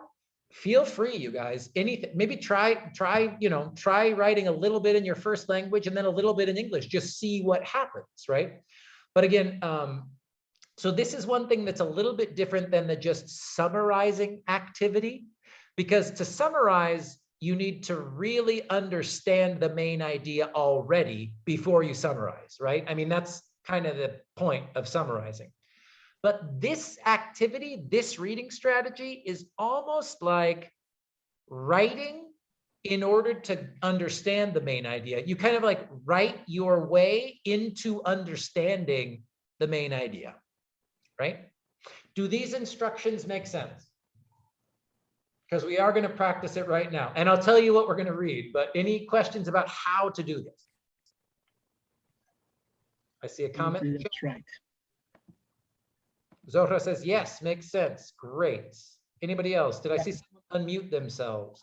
feel free, you guys, anything, maybe try writing a little bit in your first language and then a little bit in English, just see what happens, right? But again, so this is one thing that's a little bit different than the just summarizing activity, because to summarize, you need to really understand the main idea already before you summarize, right? I mean, that's kind of the point of summarizing. But this activity, this reading strategy is almost like writing in order to understand the main idea. You kind of like write your way into understanding the main idea, right? Do these instructions make sense? Because we are going to practice it right now. And I'll tell you what we're going to read, but any questions about how to do this? I see a comment. That's right. Zohra says, yes, makes sense. Great. Anybody else? Did I see someone unmute themselves?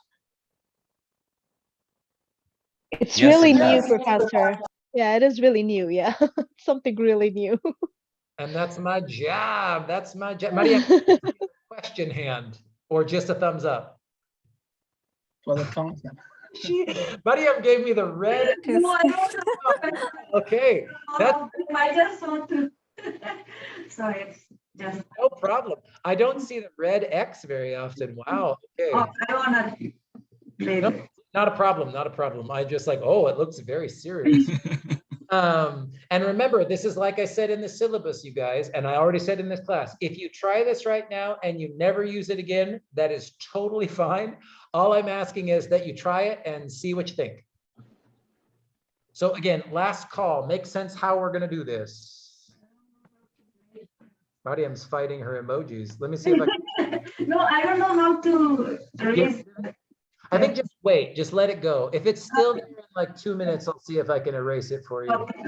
It's Yes, really it new, does. Professor. Yeah, it is really new. Yeah, something really new. And that's my job. That's my job. Maria, question hand or just a thumbs up? For the thumbs up. Mariam gave me the red. No, I don't. Okay, that's I just want to. Sorry, just. no problem. I don't see the red X very often. Wow. Okay. Oh, I wanna. No, not a problem. Not a problem. I just like, oh, it looks very serious. And remember, this is like I said in the syllabus, you guys, and I already said in this class, if you try this right now and you never use it again, that is totally fine. All I'm asking is that you try it and see what you think. So again, last call, make sense how we're going to do this. Mariam's fighting her emojis. Let me see if I can. No, I don't know how to raise. I think just wait, just let it go. If it's still there in like 2 minutes, I'll see if I can erase it for you. Okay.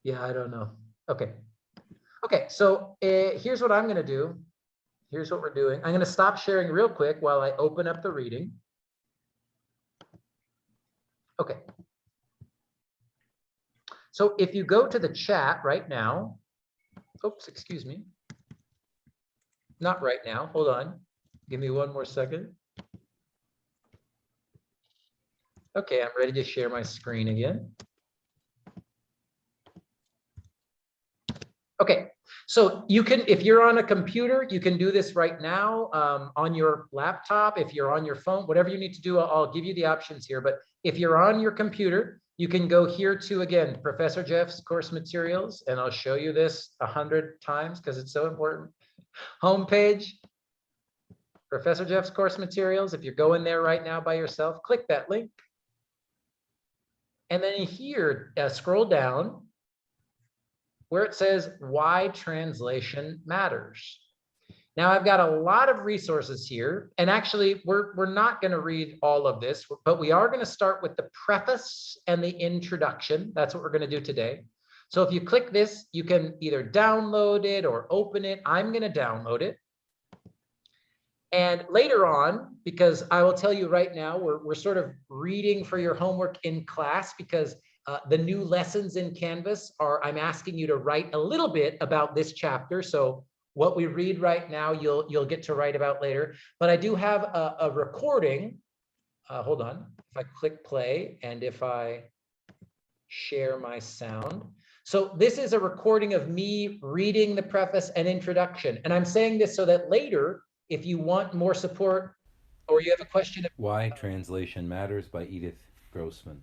Yeah, I don't know. Okay. Okay, so here's what I'm going to do. Here's what we're doing. I'm going to stop sharing real quick while I open up the reading. Okay. So if you go to the chat right now, oops, excuse me. Not right now. Hold on. Give me one more second. Okay, I'm ready to share my screen again. Okay, so you can, if you're on a computer, you can do this right now on your laptop. If you're on your phone, whatever you need to do, I'll give you the options here. But if you're on your computer, you can go here to, again, Professor Jeff's course materials, and I'll show you this 100 times because it's so important. Homepage, Professor Jeff's course materials. If you're going there right now by yourself, click that link. And then here, scroll down where it says why translation matters. Now I've got a lot of resources here, and actually we're not going to read all of this, but we are going to start with the preface and the introduction. That's what we're going to do today. So if you click this, you can either download it or open it. I'm going to download it. And later on, because I will tell you right now, we're sort of reading for your homework in class because the new lessons in Canvas are, I'm asking you to write a little bit about this chapter. So what we read right now, you'll get to write about later. But I do have a recording. Hold on. If I click play and if I share my sound. So this is a recording of me reading the preface and introduction. And I'm saying this so that later, if you want more support or you have a question. Why Translation Matters by Edith Grossman.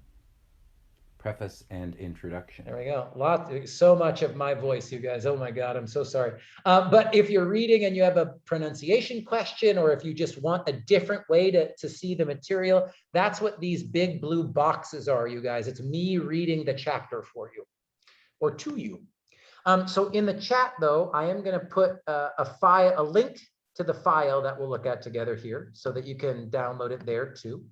Preface and introduction. There we go. So much of my voice, you guys. Oh my God, I'm so sorry. But if you're reading and you have a pronunciation question, or if you just want a different way to see the material, that's what these big blue boxes are, you guys. It's me reading the chapter for you or to you. So in the chat, though, I am going to put a link to the file that we'll look at together here so that you can download it there too.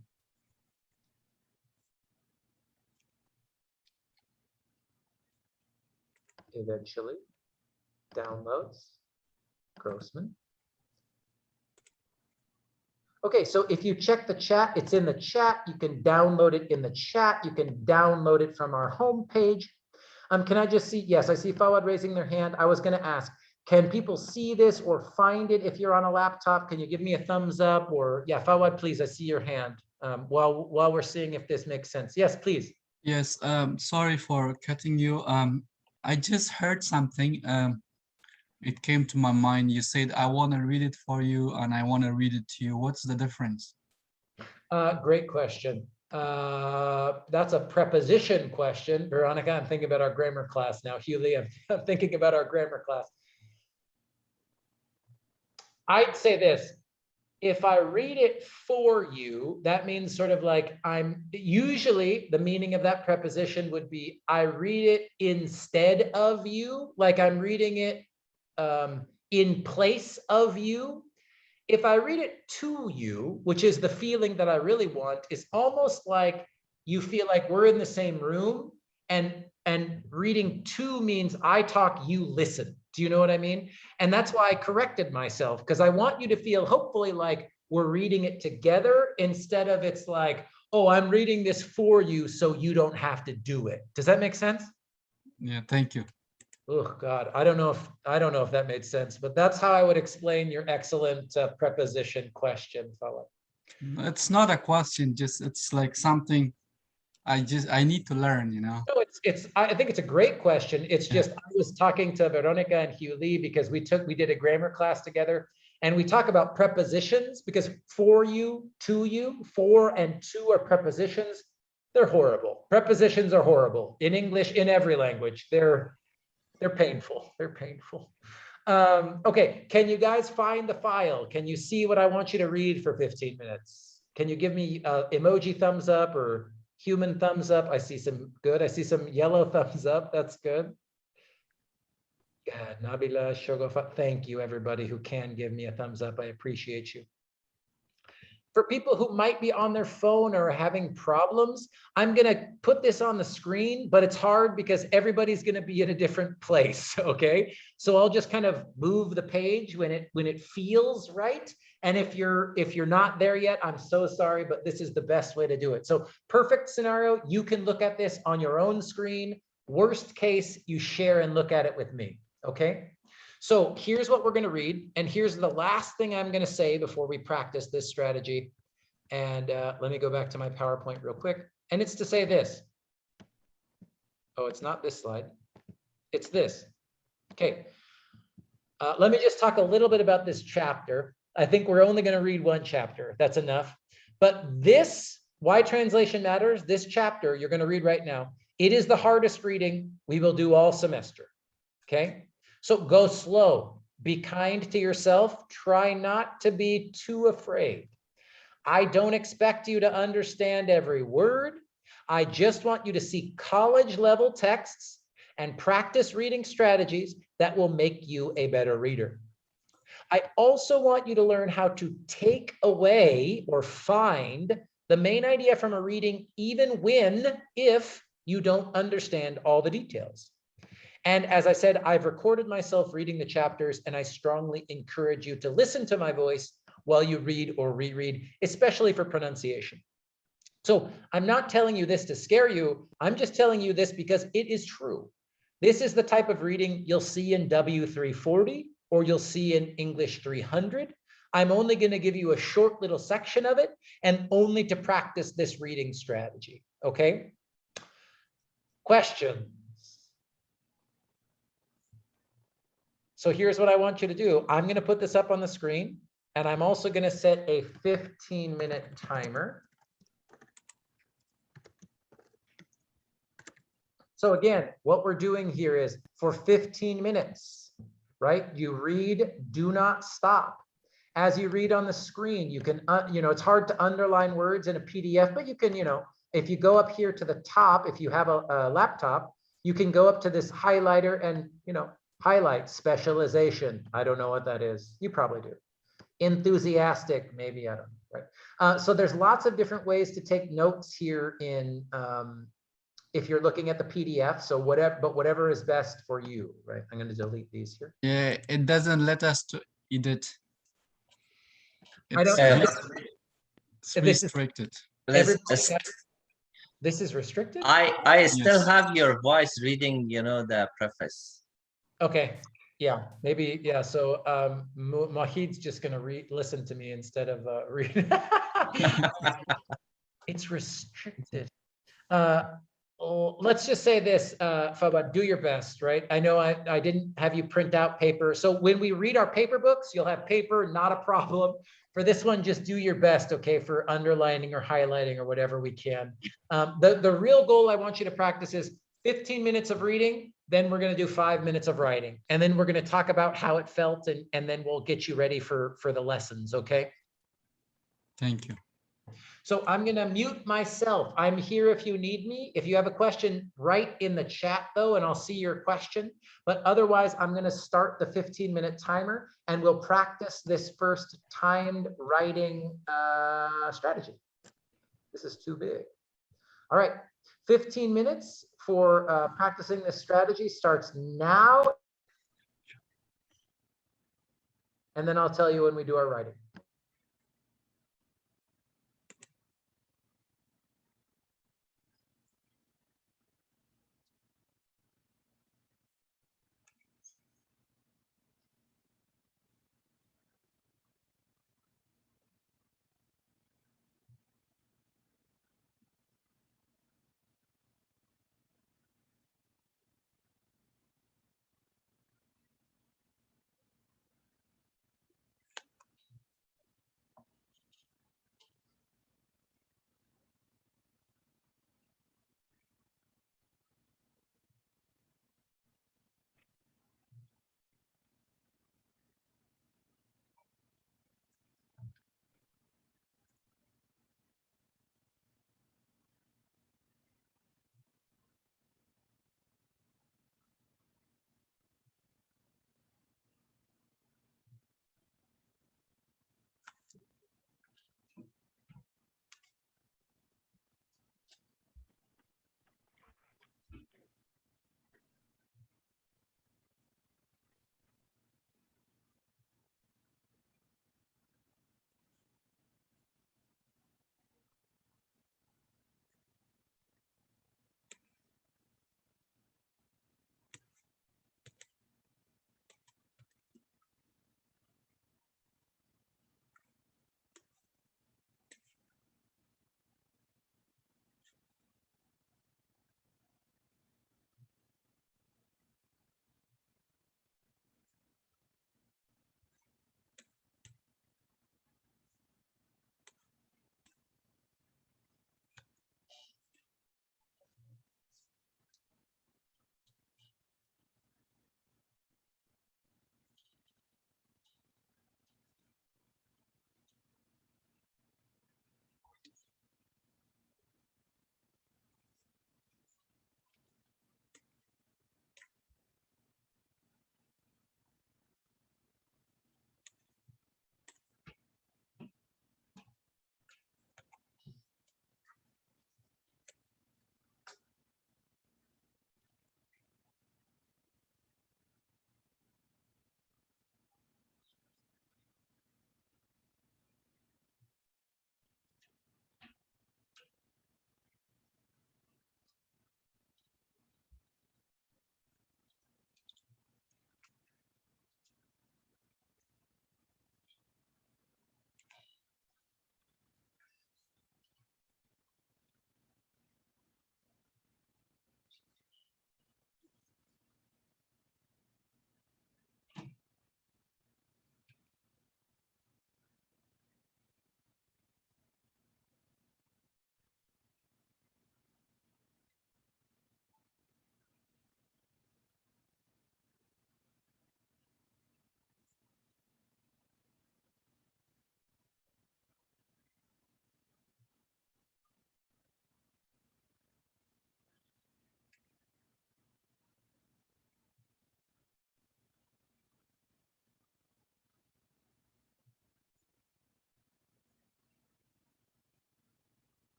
Eventually, downloads, Grossman. Okay, so if you check the chat, it's in the chat. You can download it in the chat. You can download it from our homepage. Can I just see? Yes, I see Fawad raising their hand. I was going to ask, can people see this or find it if you're on a laptop? Can you give me a thumbs up? Or yeah, Fawad, please, I see your hand. While we're seeing if this makes sense. Yes, please. Yes, sorry for cutting you. I just heard something. It came to my mind. You said, I want to read it for you and I want to read it to you. What's the difference? Great question. That's a preposition question. Veronica, I'm thinking about our grammar class now. Hughley, I'm thinking about our grammar class. I'd say this. If I read it for you, that means sort of like usually the meaning of that preposition would be I read it instead of you, like I'm reading it in place of you. If I read it to you, which is the feeling that I really want, is almost like you feel like we're in the same room, and reading to means I talk, you listen. Do you know what I mean? And that's why I corrected myself, because I want you to feel hopefully like we're reading it together instead of it's like, oh, I'm reading this for you so you don't have to do it. Does that make sense? Yeah, thank you. Oh God, I don't know if that made sense, but that's how I would explain your excellent preposition question, fella. It's not a question, just it's like something I need to learn, you know. No, I think it's a great question. It's just I was talking to Veronica and Hughley because we did a grammar class together, and we talk about prepositions because for you, for and to are prepositions. They're horrible. Prepositions are horrible in English, in every language. They're painful. They're painful. Okay, can you guys find the file? Can you see what I want you to read for 15 minutes? Can you give me emoji thumbs up or human thumbs up? I see some good. I see some yellow thumbs up. That's good. Yeah, Nabila, Shogofa, thank you everybody who can give me a thumbs up. I appreciate you. For people who might be on their phone or having problems, I'm going to put this on the screen, but it's hard because everybody's going to be in a different place, okay? So I'll just kind of move the page when it feels right. And if you're not there yet, I'm so sorry, but this is the best way to do it. So perfect scenario, you can look at this on your own screen. Worst case, you share and look at it with me, okay? So here's what we're going to read. And here's the last thing I'm going to say before we practice this strategy. And let me go back to my PowerPoint real quick. And it's to say this. Oh, it's not this slide. It's this. Okay. Let me just talk a little bit about this chapter. I think we're only going to read one chapter. That's enough. But this, Why Translation Matters, this chapter you're going to read right now, it is the hardest reading we will do all semester. Okay. So go slow, be kind to yourself, try not to be too afraid. I don't expect you to understand every word. I just want you to see college level texts and practice reading strategies that will make you a better reader. I also want you to learn how to take away or find the main idea from a reading, even if you don't understand all the details. And as I said, I've recorded myself reading the chapters, and I strongly encourage you to listen to my voice while you read or reread, especially for pronunciation. So I'm not telling you this to scare you. I'm just telling you this because it is true. This is the type of reading you'll see in W340 or you'll see in English 300. I'm only going to give you a short little section of it and only to practice this reading strategy. Okay? Questions? So here's what I want you to do. I'm going to put this up on the screen, and I'm also going to set a 15-minute timer. So again, what we're doing here is for 15 minutes, right? You read, do not stop. As you read on the screen, you can, it's hard to underline words in a PDF, but you can, if you go up here to the top, if you have a laptop, you can go up to this highlighter and, highlight specialization. I don't know what that is. You probably do. Enthusiastic, maybe, I don't know, right? So there's lots of different ways to take notes here in, if you're looking at the PDF, so whatever is best for you, right? I'm going to delete these here. Yeah, it doesn't let us to edit. I don't. It's This is restricted. this is restricted. I still Yes. have your voice reading, the preface. Okay. Yeah. Maybe. Yeah. So Mahid's just gonna listen to me instead of read. It's restricted. Let's just say this, Fawad, do your best, right? I know I didn't have you print out paper. So when we read our paper books, you'll have paper, not a problem. For this one, just do your best, okay, for underlining or highlighting or whatever we can. The real goal I want you to practice is 15 minutes of reading, then we're gonna do 5 minutes of writing. And then we're gonna talk about how it felt and then we'll get you ready for the lessons, okay? Thank you. So I'm going to mute myself. I'm here if you need me. If you have a question, write in the chat though, and I'll see your question. But otherwise, I'm going to start the 15-minute timer and we'll practice this first timed writing strategy. This is too big. All right, 15 minutes for practicing this strategy starts now. And then I'll tell you when we do our writing.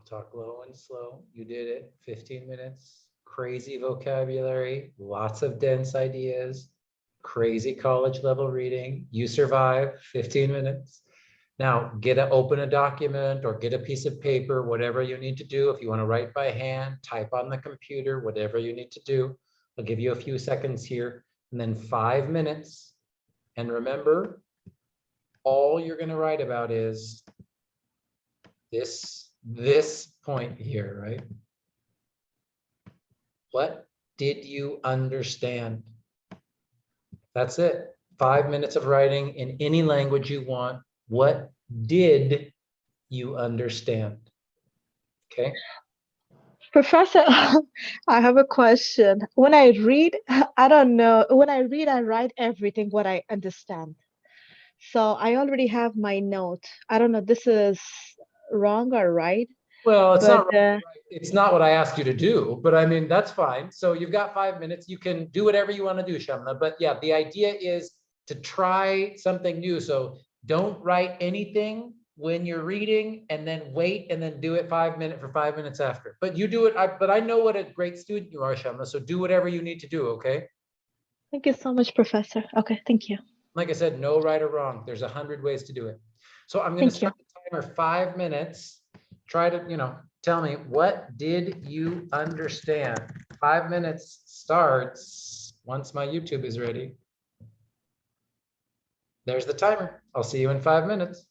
I'll talk low and slow. You did it. 15 minutes. Crazy vocabulary, lots of dense ideas, crazy college level reading. You survive 15 minutes. Now open a document or get a piece of paper, whatever you need to do. If you want to write by hand, type on the computer, whatever you need to do. I'll give you a few seconds here and then 5 minutes. And remember, all you're going to write about is this point here, right? What did you understand? That's it. 5 minutes of writing in any language you want. What did you understand? Okay. Professor, I have a question. When I read, I don't know. When I read, I write everything what I understand. So I already have my note. I don't know, this is wrong or right, Well, it's but not it's not what I asked you to do, but I mean, that's fine. So you've got 5 minutes. You can do whatever you want to do, Shamna. But yeah, the idea is to try something new. So don't write anything when you're reading and then wait and then do it 5 minutes for 5 minutes after. But you do it, but I know what a great student you are, Shamna. So do whatever you need to do, okay? thank you so much, Professor. Okay, thank you. Like I said, no right or wrong. There's 100 ways to do it. So I'm going to Thank you. start the timer 5 minutes. Try to, tell me, what did you understand? 5 minutes starts once my YouTube is ready. There's the timer. I'll see you in 5 minutes.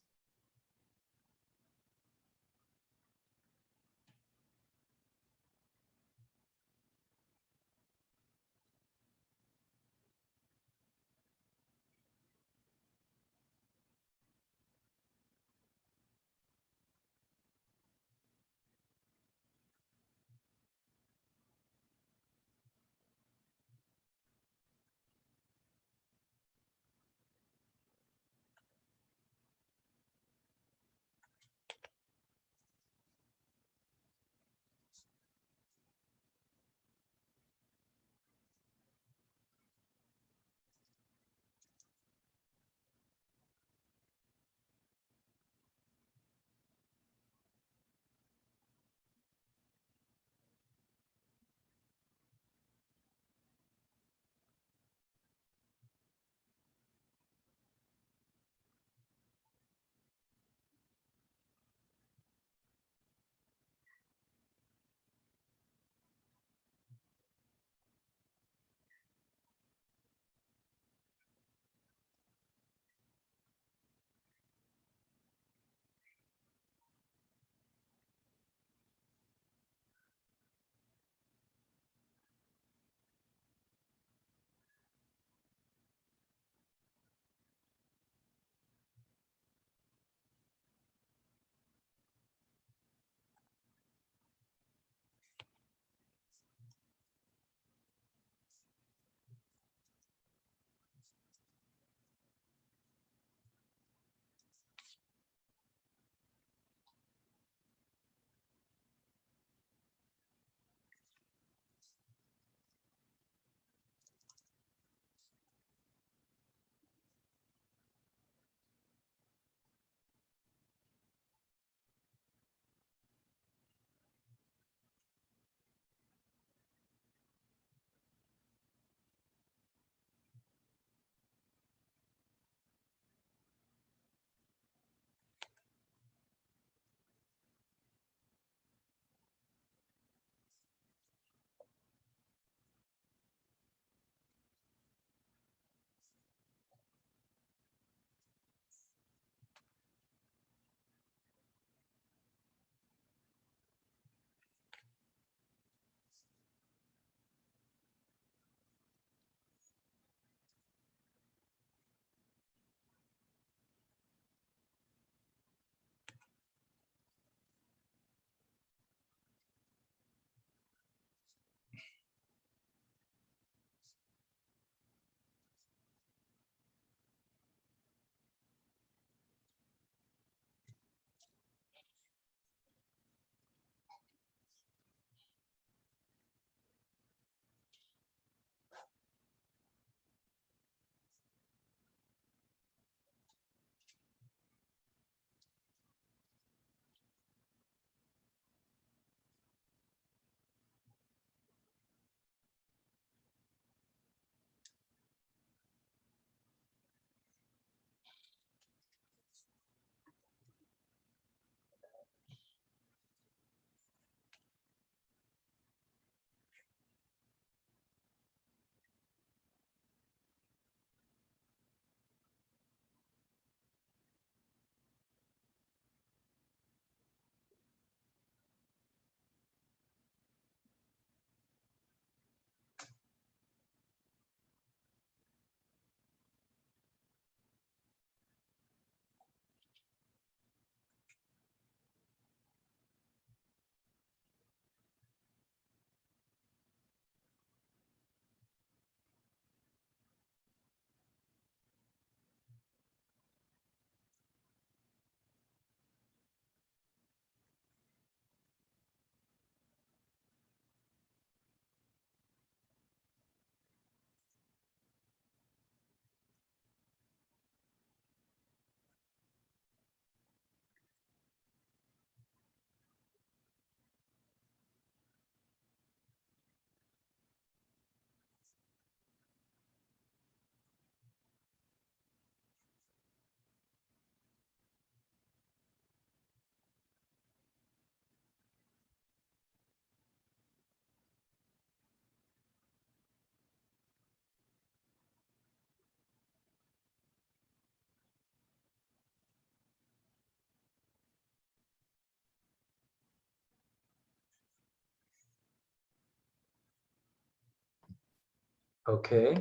Okay.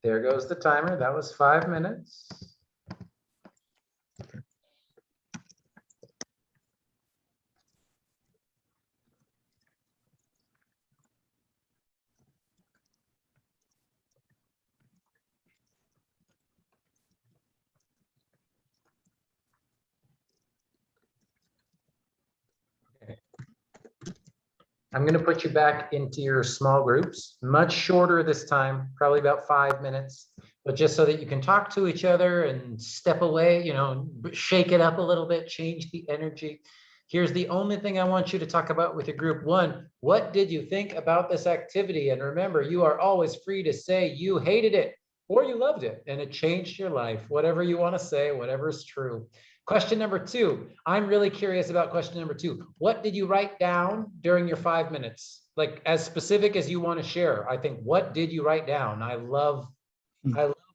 There goes the timer. That was 5 minutes. I'm going to put you back into your small groups, much shorter this time, probably about 5 minutes, but just so that you can talk to each other and step away, you know, shake it up a little bit, change the energy. Here's the only thing I want you to talk about with your group. One, what did you think about this activity? And remember, you are always free to say you hated it or you loved it and it changed your life, whatever you want to say, whatever is true. Question number 2, I'm really curious about question number 2. What did you write down during your 5 minutes? Like as specific as you want to share. I think, what did you write down? I love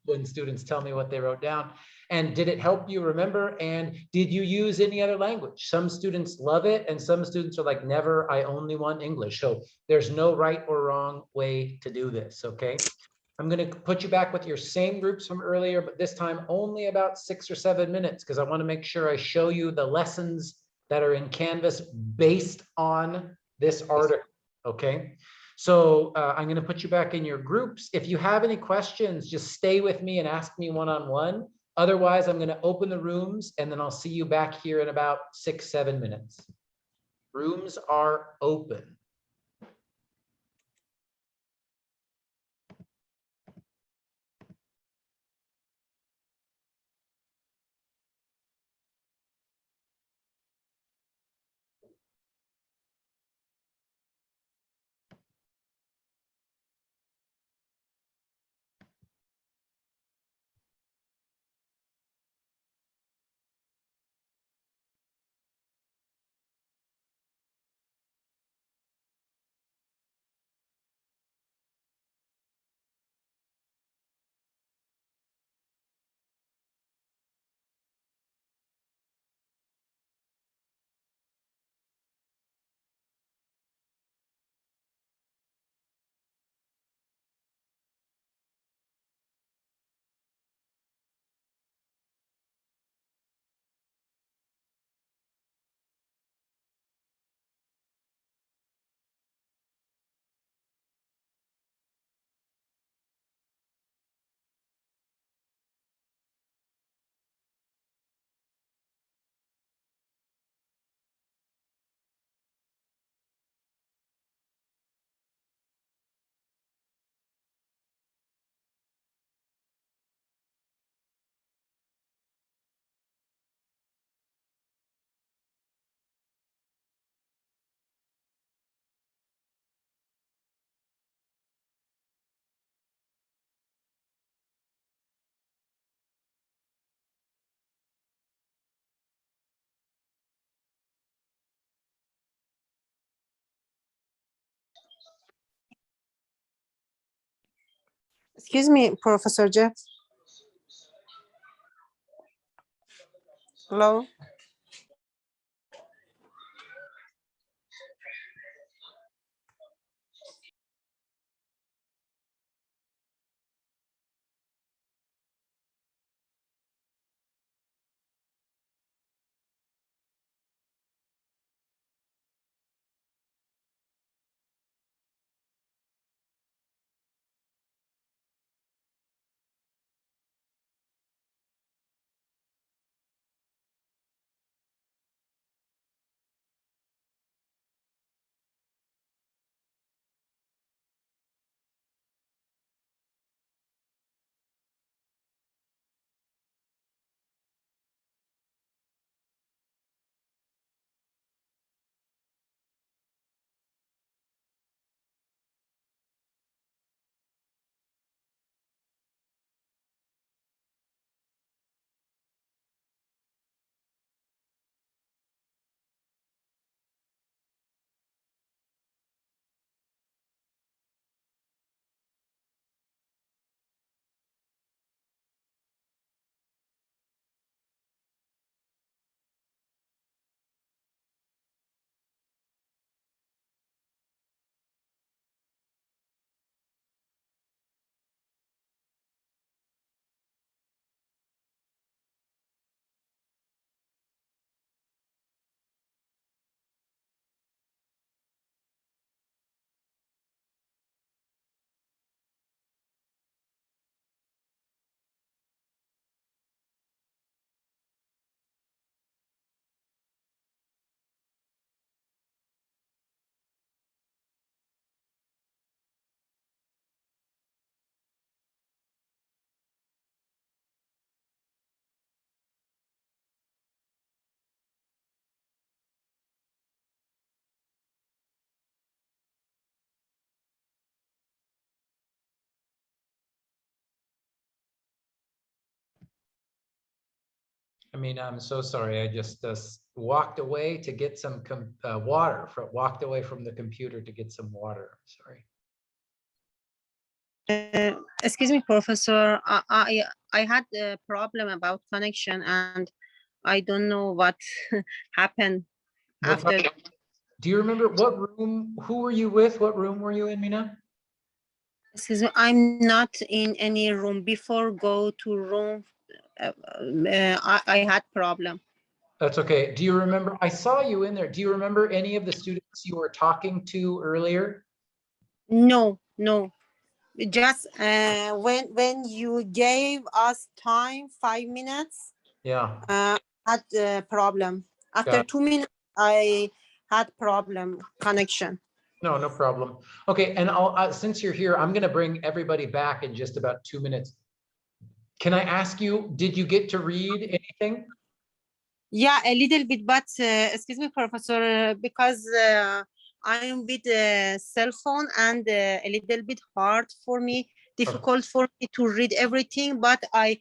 when students tell me what they wrote down. And did it help you remember? And did you use any other language? Some students love it and some students are like, never, I only want English. So there's no right or wrong way to do this, okay? I'm going to put you back with your same groups from earlier, but this time only about 6 or 7 minutes because I want to make sure I show you the lessons that are in Canvas based on this article, okay? So I'm going to put you back in your groups. If you have any questions, just stay with me and ask me one-on-one. Otherwise, I'm going to open the rooms and then I'll see you back here in about 6, 7 minutes. Rooms are open. Excuse me, Professor Jeff. Hello? I mean, I'm so sorry. I just walked away to get some water. Walked away from the computer to get some water. Sorry. Excuse me, Professor. I had a problem about connection, and I don't know what happened No after. problem. Do you remember what room? Who were you with? What room were you in, Mina? Excuse me, I'm not in any room. Before go to room, I had problem. That's okay. Do you remember? I saw you in there. Do you remember any of the students you were talking to earlier? No, no. Just when you gave us time, 5 minutes, Yeah. had a problem. After Got it. 2 minutes, I had problem connection. No, no problem. Okay, and I'll since you're here, I'm going to bring everybody back in just about 2 minutes. Can I ask you, did you get to read anything? Yeah, a little bit, but excuse me, Professor, because I'm with a cell phone and a little bit hard for me, difficult for me to read everything, but I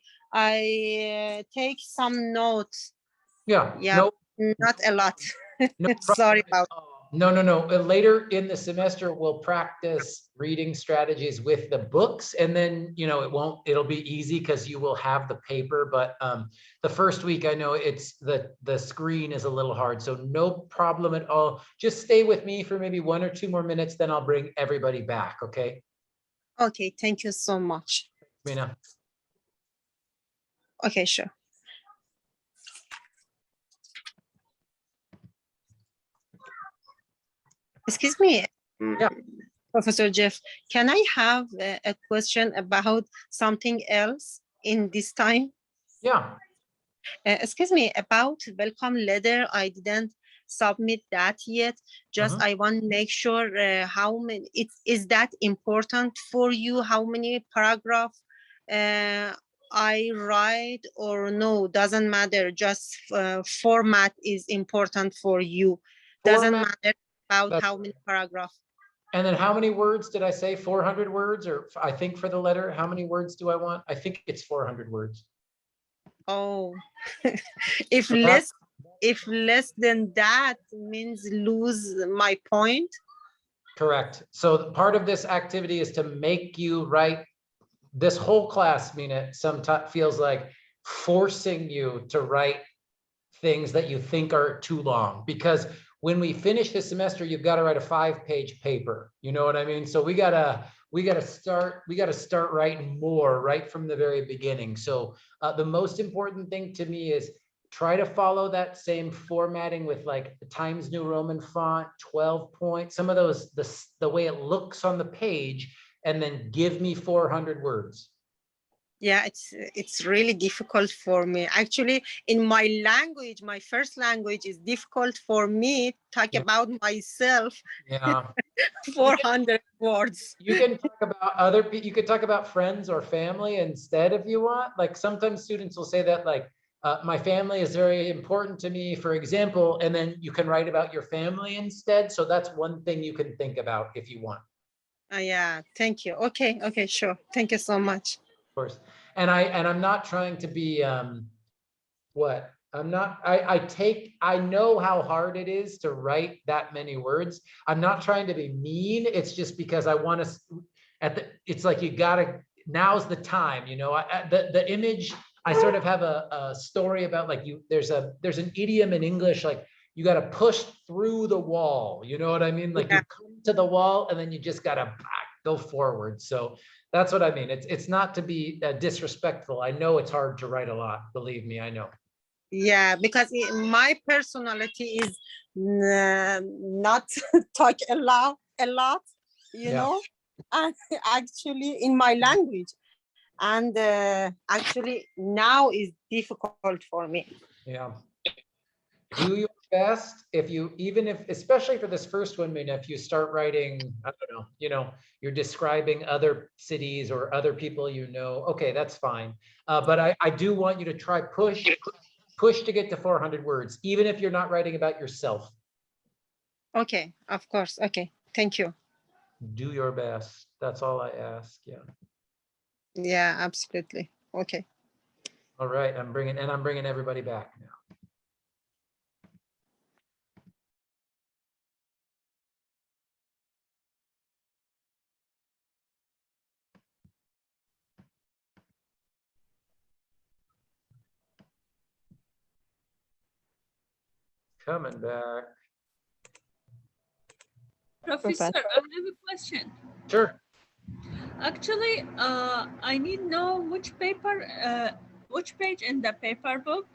take some notes. Yeah. Yeah, No, not a lot. no Sorry about. No. Later in the semester, we'll practice reading strategies with the books, and then, you know, it'll be easy because you will have the paper. But the first week, I know it's the screen is a little hard, so no problem at all. Just stay with me for maybe 1 or 2 more minutes, then I'll bring everybody back. Okay. Okay, thank you so much. Mina. Okay, sure. Excuse me, Yeah. Professor Jeff, can I have a question about something else in this time? Yeah. Excuse me, about welcome letter, I didn't submit that yet. Just I want to make sure how many, is that important for you? How many paragraph I write or no, doesn't matter. Just format is important for you. Doesn't matter about how many paragraph. And then how many words did I say? 400 words, or I think for the letter, how many words do I want? I think it's 400 words. Oh, if less than that means lose my point. Correct. So part of this activity is to make you write. This whole class, Mina, sometimes feels like forcing you to write things that you think are too long, because when we finish the semester, you've got to write a 5-page paper. You know what I mean? So we gotta start writing more right from the very beginning. So the most important thing to me is try to follow that same formatting with like the Times New Roman font, 12 points, some of those, the way it looks on the page, and then give me 400 words. Yeah, it's really difficult for me. Actually, in my language, my first language, is difficult for me to talk about myself. Yeah. 400 words. You can talk about other people. You could talk about friends or family instead if you want. Like sometimes students will say that, like, my family is very important to me, for example, and then you can write about your family instead. So that's one thing you can think about if you want. Yeah, thank you. Okay, sure. Thank you so much. Of course. And I'm not trying to be what I'm not, I know how hard it is to write that many words. I'm not trying to be mean. It's just because I want to, it's like, you gotta, now's the time, you know. The image, I sort of have a story about, like, there's an idiom in English, like, you got to push through the wall. You know what I mean? Like, you come to the wall and then you just got to go forward. So that's what I mean. It's not to be disrespectful. I know it's hard to write a lot. Believe me, I know. Yeah, because my personality is not talk a lot, you know, and actually in my language. And actually now is difficult for me. Yeah. Do your best. Especially for this first one, I mean, if you start writing, I don't know, you know, you're describing other cities or other people, you know, okay, that's fine. But I do want you to try push to get to 400 words, even if you're not writing about yourself. Okay, of course. Okay, thank you. Do your best. That's all I ask. Yeah. Yeah, absolutely. Okay. All right, I'm bringing everybody back now. Coming back. Professor, I have a question. Sure. Actually, I need to know which page in the paper book.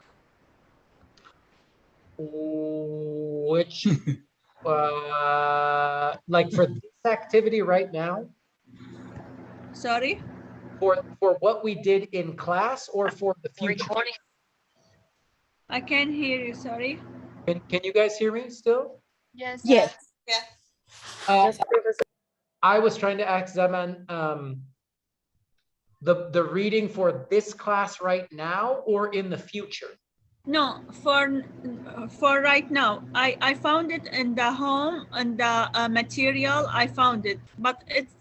Which, like for this activity right now? Sorry? For what we did in class or for the future? I can't hear you, sorry. Can you guys hear me still? Yes. Yeah. I was trying to ask Zaman, the reading for this class right now or in the future? No, for right now. I found it in the home and the material. I found it, but it's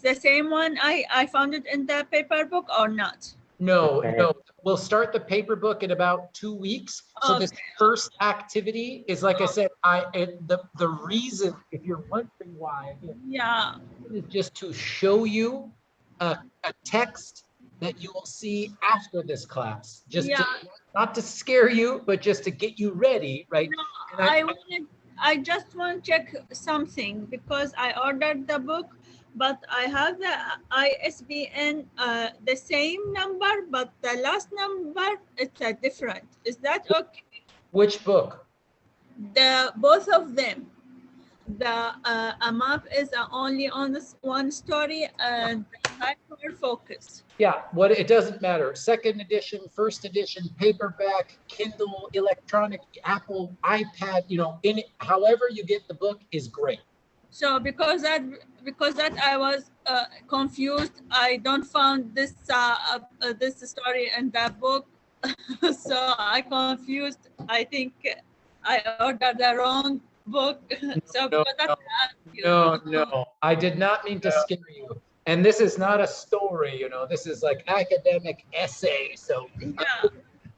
the same one. I found it in the paper book or not? No, no. We'll start the paper book in about 2 weeks. So this first activity is, like I said, the reason, if you're wondering why, yeah, is just to show you a text that you will see after this class. Just not to scare you, but just to get you ready, right? No, I just want to check something because I ordered the book, but I have the ISBN the same number, but the last number it's different. Is that okay? Which book? Both of them. The a map is only on this one story and hyper focus. Yeah, it doesn't matter. Second edition, first edition, paperback, Kindle, electronic, Apple, iPad, however you get the book is great. So because that I was confused, I don't found this this story in the book, so I confused. I think I ordered the wrong book. So No, I did not mean to scare you. And this is not a story, this is like academic essay. So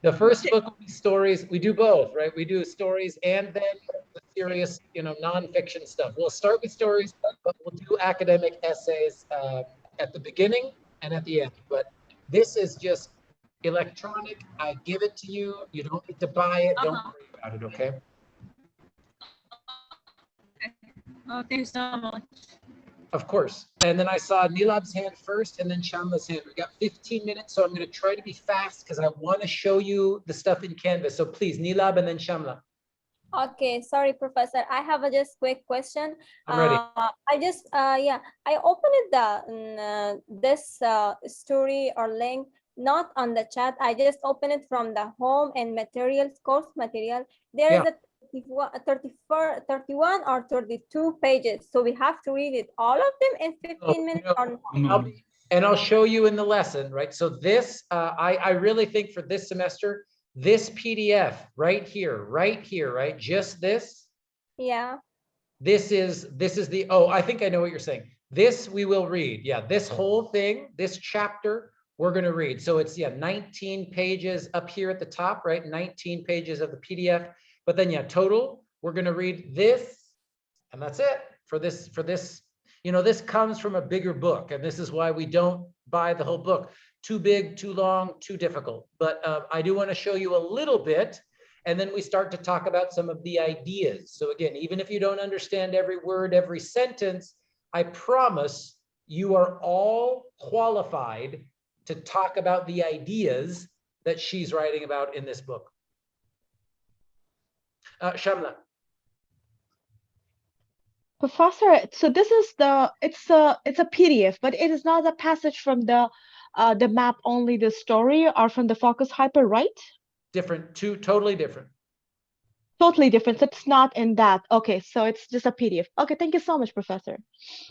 the first book will be stories. We do both, right? We do stories and then the serious, nonfiction stuff. We'll start with stories, but we'll do academic essays at the beginning and at the end. But this is just electronic. I give it to you. You don't need to buy it. Don't worry about it, okay? Oh, thank you so much. Of course. And then I saw Nilab's hand first and then Shamla's hand. We got 15 minutes, so I'm going to try to be fast because I want to show you the stuff in Canvas. So please, Nilab and then Shamla. Okay, sorry, Professor. I have a just quick question. I'm ready. I just, I opened this story or link, not on the chat. I just opened it from the home and materials, course material. There is a 31 or 32 pages. So we have to read it, all of them in 15 minutes or not? And I'll show you in the lesson, right? So this, I really think for this semester, this PDF right here, right? Just this. Yeah. This is the, I think I know what you're saying. This we will read. Yeah, this whole thing, this chapter, we're going to read. So it's, 19 pages up here at the top, right? 19 pages of the PDF. But then, total, we're going to read this, and that's it for this. This comes from a bigger book, and this is why we don't buy the whole book. Too big, too long, too difficult. But I do want to show you a little bit, and then we start to talk about some of the ideas. So again, even if you don't understand every word, every sentence, I promise you are all qualified to talk about the ideas that she's writing about in this book. Shamla. Professor, so this is it's a PDF, but it is not a passage from the map, only the story, or from the focus hyper, right? Different, totally different. Totally different. So it's not in that. Okay, so it's just a PDF. Okay, thank you so much, Professor.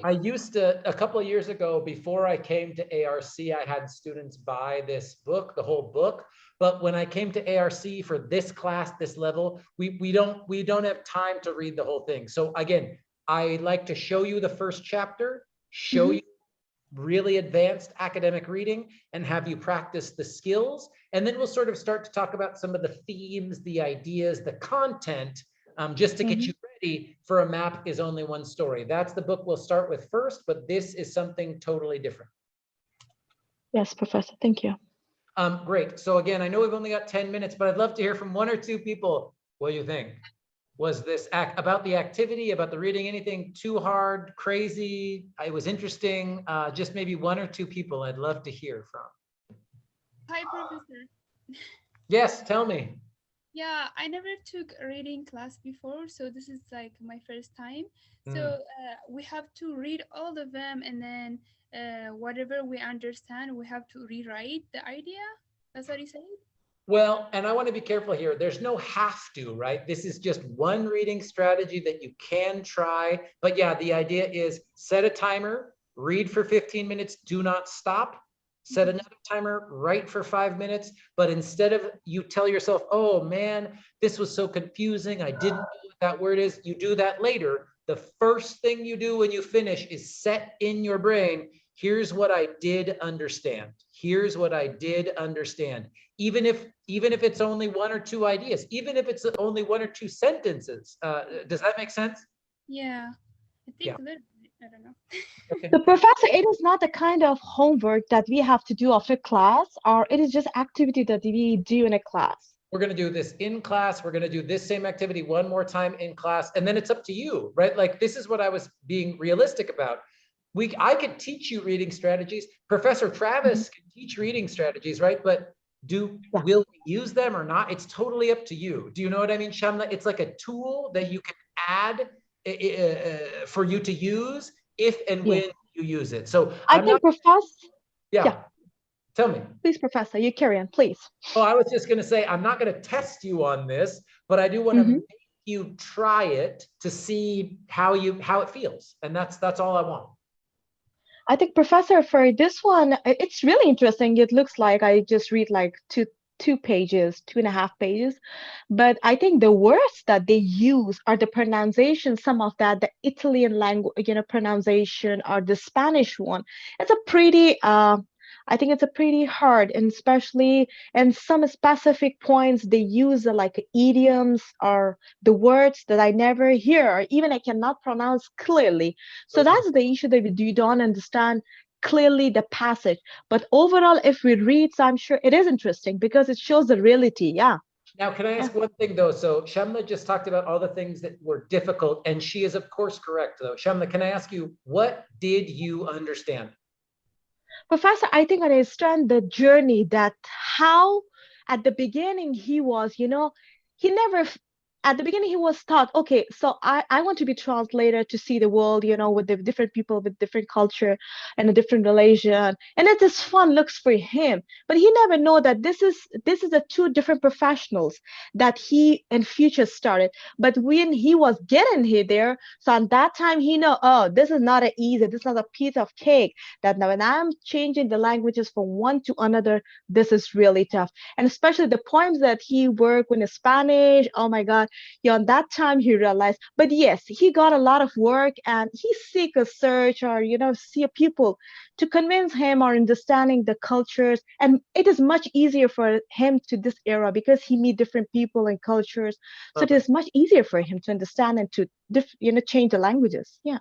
I used to, a couple of years ago, before I came to ARC, I had students buy this book, the whole book. But when I came to ARC for this class, this level, we don't have time to read the whole thing. So again, I like to show you the first chapter, show you really advanced academic reading and have you practice the skills. And then we'll sort of start to talk about some of the themes, the ideas, the content, just to get you ready for A Map is Only One Story. That's the book we'll start with first, but this is something totally different. Yes, Professor, thank you. Great. So again, I know we've only got 10 minutes, but I'd love to hear from one or two people. What do you think? Was this about the activity, about the reading, anything too hard, crazy? It was interesting. Just maybe one or two people I'd love to hear from. Hi, Professor. Yes, tell me. Yeah, I never took a reading class before, so this is like my first time. So we have to read all of them, and then whatever we understand, we have to rewrite the idea. That's what you said? Well, and I want to be careful here. There's no have to, right? This is just one reading strategy that you can try. But yeah, the idea is set a timer, read for 15 minutes, do not stop. Set another timer, write for 5 minutes. But instead of you tell yourself, oh man, this was so confusing, I didn't know what that word is, you do that later. The first thing you do when you finish is set in your brain, here's what I did understand. Here's what I did understand. Even if it's only one or two ideas, even if it's only one or two sentences. Does that make sense? Yeah, I think a little bit, I don't know. Okay. So Professor, it is not the kind of homework that we have to do after class, or it is just activity that we do in a class? We're going to do this in class. We're going to do this same activity one more time in class. And then it's up to you, right? Like this is what I was being realistic about. I could teach you reading strategies. Professor Travis can teach reading strategies, right? But will we use them or not? It's totally up to you. Do you know what I mean, Shamla? It's like a tool that you can add for you to use if and when you use it. So I think Professor. Yeah. Tell me. Please, Professor, you carry on, please. Oh, I was just going to say, I'm not going to test you on this, but I do want to make you try it to see how it feels. And that's all I want. I think, Professor, for this one, it's really interesting. It looks like I just read like two pages, 2.5 pages. But I think the words that they use are the pronunciation, some of that, the Italian language, pronunciation, or the Spanish one. It's a pretty, I think it's a pretty hard, and especially in some specific points, they use like idioms or the words that I never hear, or even I cannot pronounce clearly. So that's the issue, that you don't understand clearly the passage. But overall, if we read, so I'm sure it is interesting because it shows the reality. Yeah. Now, can I ask one thing though? So Shamla just talked about all the things that were difficult, and she is of course correct though. Shamla, can I ask you, what did you understand? Professor, I think I understand the journey, that how at the beginning he was, he never, at the beginning he was taught, okay, so I want to be translator to see the world, with the different people, with different culture and a different religion. And it is fun looks for him, but he never know that this is the two different professionals that he in future started. But when he was getting here there, so at that time he know, oh, this is not this is not a piece of cake, that now when I'm changing the languages from one to another, this is really tough. And especially the poems that he worked with in Spanish, oh my God, on that time he realized. But yes, he got a lot of work, and he seek a search, or see a people to convince him or understanding the cultures. And it is much easier for him to this era because he meet different people and cultures. So it is much easier for him to understand and to change the languages. Yeah.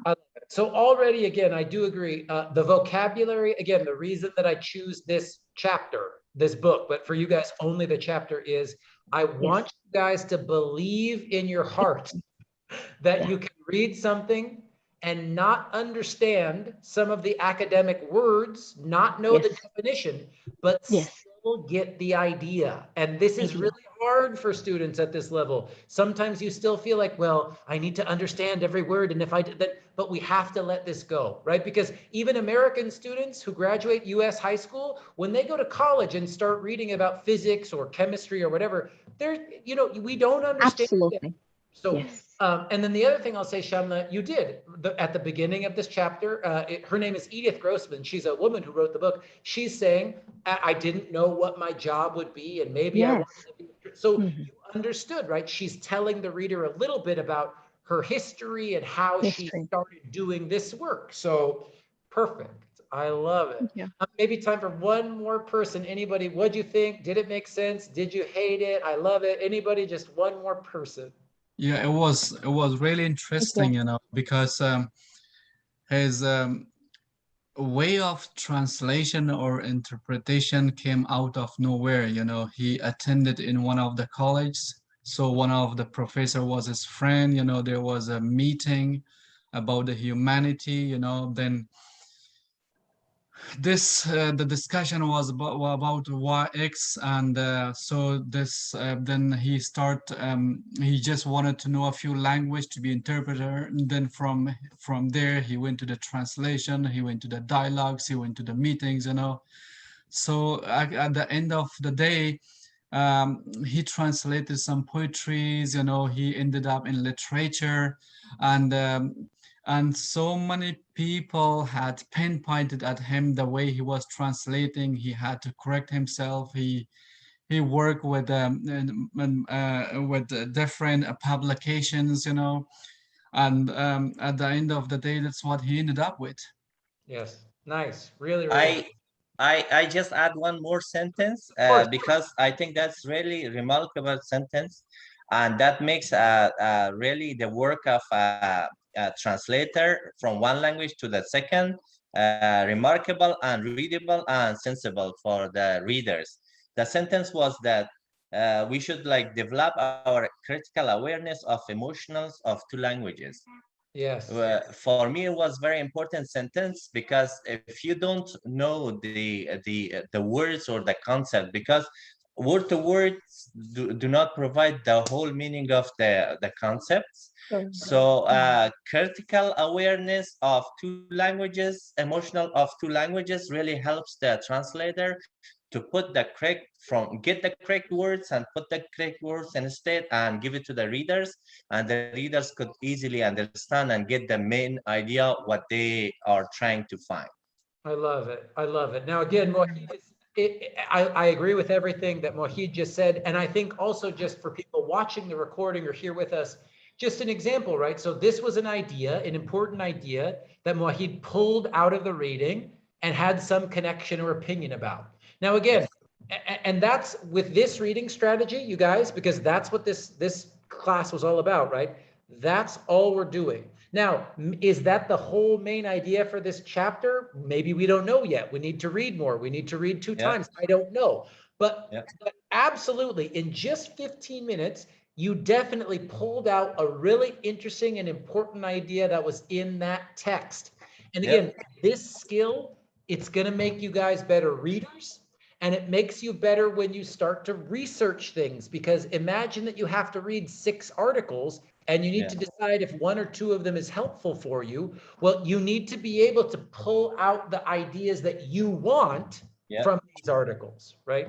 So already, again, I do agree. The vocabulary, again, the reason that I choose this chapter, this book, but for you guys only the chapter, is I want you guys to believe in your heart that you can read something and not understand some of the academic words, not know the definition, but still get the idea. And this is really hard for students at this level. Sometimes you still feel like, well, I need to understand every word, and if I did that, but we have to let this go, right? Because even American students who graduate US high school, when they go to college and start reading about physics or chemistry or whatever, we don't understand. Absolutely. So, and then the other thing I'll say, Shamla, you did at the beginning of this chapter, her name is Edith Grossman. She's a woman who wrote the book. She's saying, I didn't know what my job would be, and maybe I wanted to be. So you understood, right? She's telling the reader a little bit about her history and how she started doing this work. So perfect. I love it. Yeah. Maybe time for one more person. Anybody, what'd you think? Did it make sense? Did you hate it? I love it. Anybody, just one more person. Yeah, it was really interesting, because his way of translation or interpretation came out of nowhere. He attended in one of the colleges, so one of the professor was his friend. There was a meeting about the humanity. Then the discussion was about YX, and so this then he just wanted to know a few language to be interpreter, and then from there he went to the translation, he went to the dialogues, he went to the meetings. So at the end of the day, he translated some poetries. He ended up in literature, and so many people had pinpointed at him the way he was translating. He had to correct himself. He worked with different publications, and at the end of the day, that's what he ended up with. Yes, nice. Really, really. I just add one more sentence because I think that's really remarkable sentence, and that makes really the work of a translator from one language to the second remarkable and readable and sensible for the readers. The sentence was that we should like develop our critical awareness of emotionals of two languages. Yes. For me, it was very important sentence because if you don't know the words or the concept, because word to words do not provide the whole meaning of the concepts. So critical awareness of two languages, emotional of two languages, really helps the translator to put the correct get the correct words and put the correct words instead and give it to the readers, and the readers could easily understand and get the main idea what they are trying to find. I love it. I love it. Now, again, I agree with everything that Mohid just said. And I think also just for people watching the recording or here with us, just an example, right? So this was an idea, an important idea that Mohid pulled out of the reading and had some connection or opinion about. Now, again, and that's with this reading strategy, you guys, because that's what this class was all about, right? That's all we're doing. Now, is that the whole main idea for this chapter? Maybe we don't know yet. We need to read more. We need to read two times. I don't know. But absolutely, in just 15 minutes, you definitely pulled out a really interesting and important idea that was in that text. And again, this skill, it's going to make you guys better readers. And it makes you better when you start to research things, because imagine that you have to read 6 articles and you need to decide if 1 or 2 of them is helpful for you. Well, you need to be able to pull out the ideas that you want from these articles, right?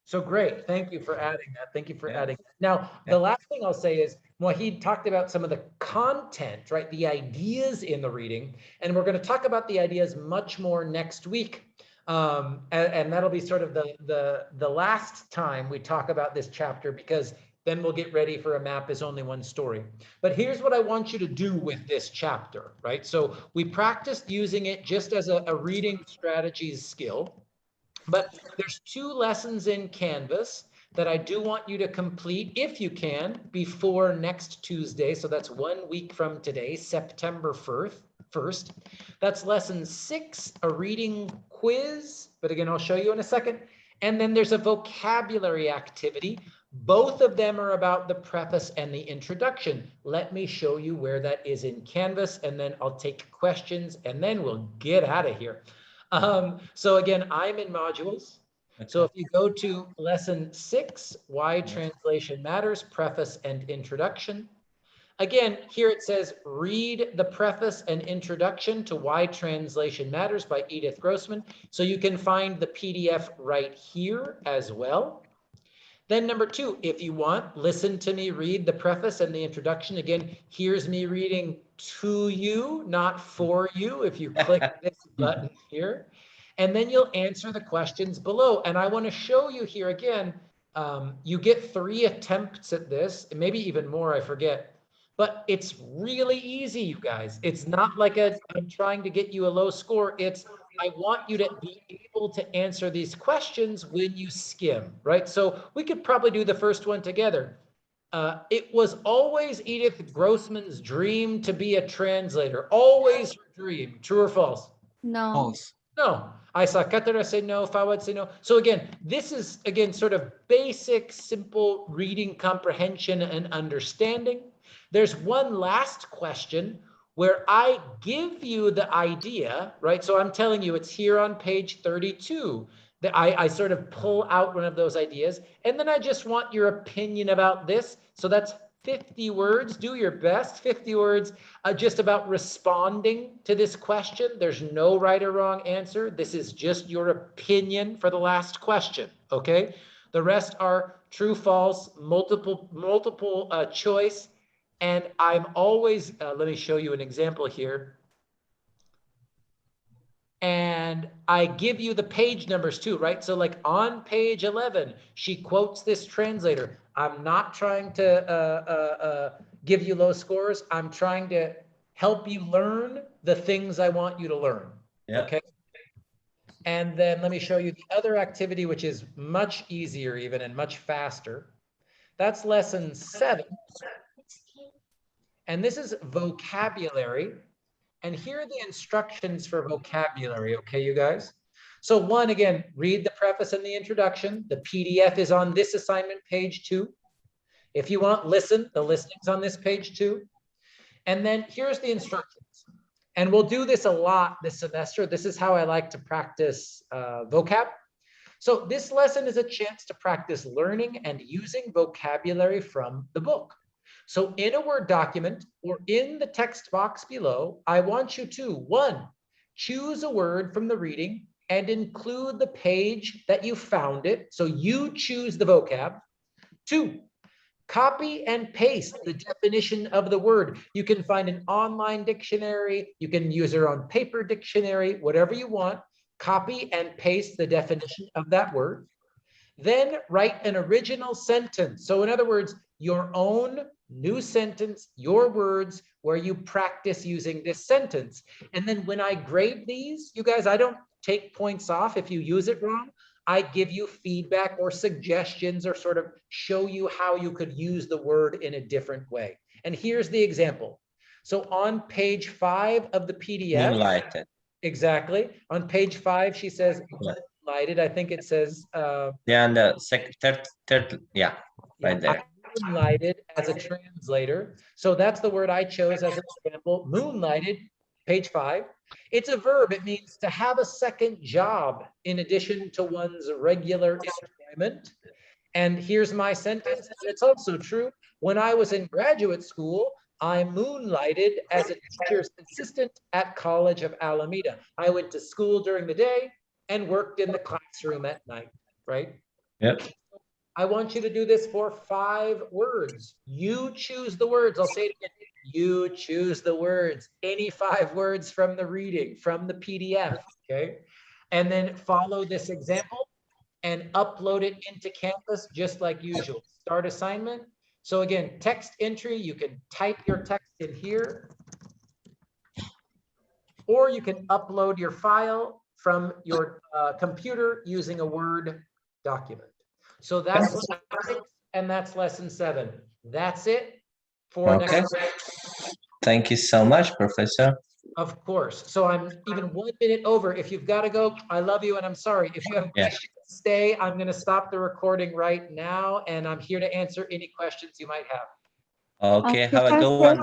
So great. Thank you for adding that. Thank you for adding that. Now, the last thing I'll say is Mohid talked about some of the content, right? The ideas in the reading, and we're going to talk about the ideas much more next week. And that'll be sort of the last time we talk about this chapter, because then we'll get ready for A Map is Only One Story. But here's what I want you to do with this chapter, right? So we practiced using it just as a reading strategies skill, but there's 2 lessons in Canvas that I do want you to complete, if you can, before next Tuesday. So that's 1 week from today, September 1st. That's lesson 6, a reading quiz, but again, I'll show you in a second. And then there's a vocabulary activity. Both of them are about the preface and the introduction. Let me show you where that is in Canvas, and then I'll take questions, and then we'll get out of here. So again, I'm in modules. So if you go to lesson 6, Why Translation Matters, Preface and Introduction. Again, here it says, read the preface and introduction to Why Translation Matters by Edith Grossman. So you can find the PDF right here as well. Then number 2, if you want, listen to me read the preface and the introduction. Again, here's me reading to you, not for you, if you click this button here. And then you'll answer the questions below. And I want to show you here again, you get 3 attempts at this, maybe even more, I forget. But it's really easy, you guys. It's not like I'm trying to get you a low score. It's I want you to be able to answer these questions when you skim, right? So we could probably do the first one together. It was always Edith Grossman's dream to be a translator. Always her dream. True or false? No. False. No. I saw Katara say no, Fawad say no. So again, this is again sort of basic, simple reading comprehension and understanding. There's one last question where I give you the idea, right? So I'm telling you it's here on page 32 that I sort of pull out one of those ideas. And then I just want your opinion about this. So that's 50 words. Do your best, 50 words just about responding to this question. There's no right or wrong answer. This is just your opinion for the last question, okay? The rest are true, false, multiple choice. And I'm always, let me show you an example here. And I give you the page numbers too, right? So like on page 11, she quotes this translator. I'm not trying to give you low scores. I'm trying to help you learn the things I want you to learn. Yeah. Okay. And then let me show you the other activity, which is much easier even and much faster. That's lesson 7. And this is vocabulary. And here are the instructions for vocabulary, okay, you guys? So 1, again, read the preface and the introduction. The PDF is on this assignment, page 2. If you want, listen. The listening's on this page 2. And then here's the instructions. And we'll do this a lot this semester. This is how I like to practice vocab. So this lesson is a chance to practice learning and using vocabulary from the book. So in a Word document or in the text box below, I want you to, 1, choose a word from the reading and include the page that you found it. So you choose the vocab. 2, copy and paste the definition of the word. You can find an online dictionary. You can use your own paper dictionary, whatever you want. Copy and paste the definition of that word. Then write an original sentence. So in other words, your own new sentence, your words, where you practice using this sentence. And then when I grade these, you guys, I don't take points off if you use it wrong. I give you feedback or suggestions or sort of show you how you could use the word in a different way. And here's the example. So on page 5 of the PDF. Moonlighted. Exactly. On page 5, she says, moonlighted. I think it says. Yeah, and the third, yeah, right there. Moonlighted as a translator. So that's the word I chose as an example. Moonlighted, page 5. It's a verb. It means to have a second job in addition to one's regular employment. And here's my sentence. And it's also true. When I was in graduate school, I moonlighted as a teacher's assistant at College of Alameda. I went to school during the day and worked in the classroom at night, right? Yep. I want you to do this for 5 words. You choose the words. I'll say it again. You choose the words. Any 5 words from the reading, from the PDF, okay? And then follow this example and upload it into Canvas just like usual. Start assignment. So again, text entry, you can type your text in here, or you can upload your file from your computer using a Word document. So that's lesson 6 and that's lesson 7. That's it for next week. Thank you so much, Professor. Of course. So I'm even 1 minute over. If you've got to go, I love you and I'm sorry. If you have questions, stay. I'm going to stop the recording right now and I'm here to answer any questions you might have. Okay, have a good one.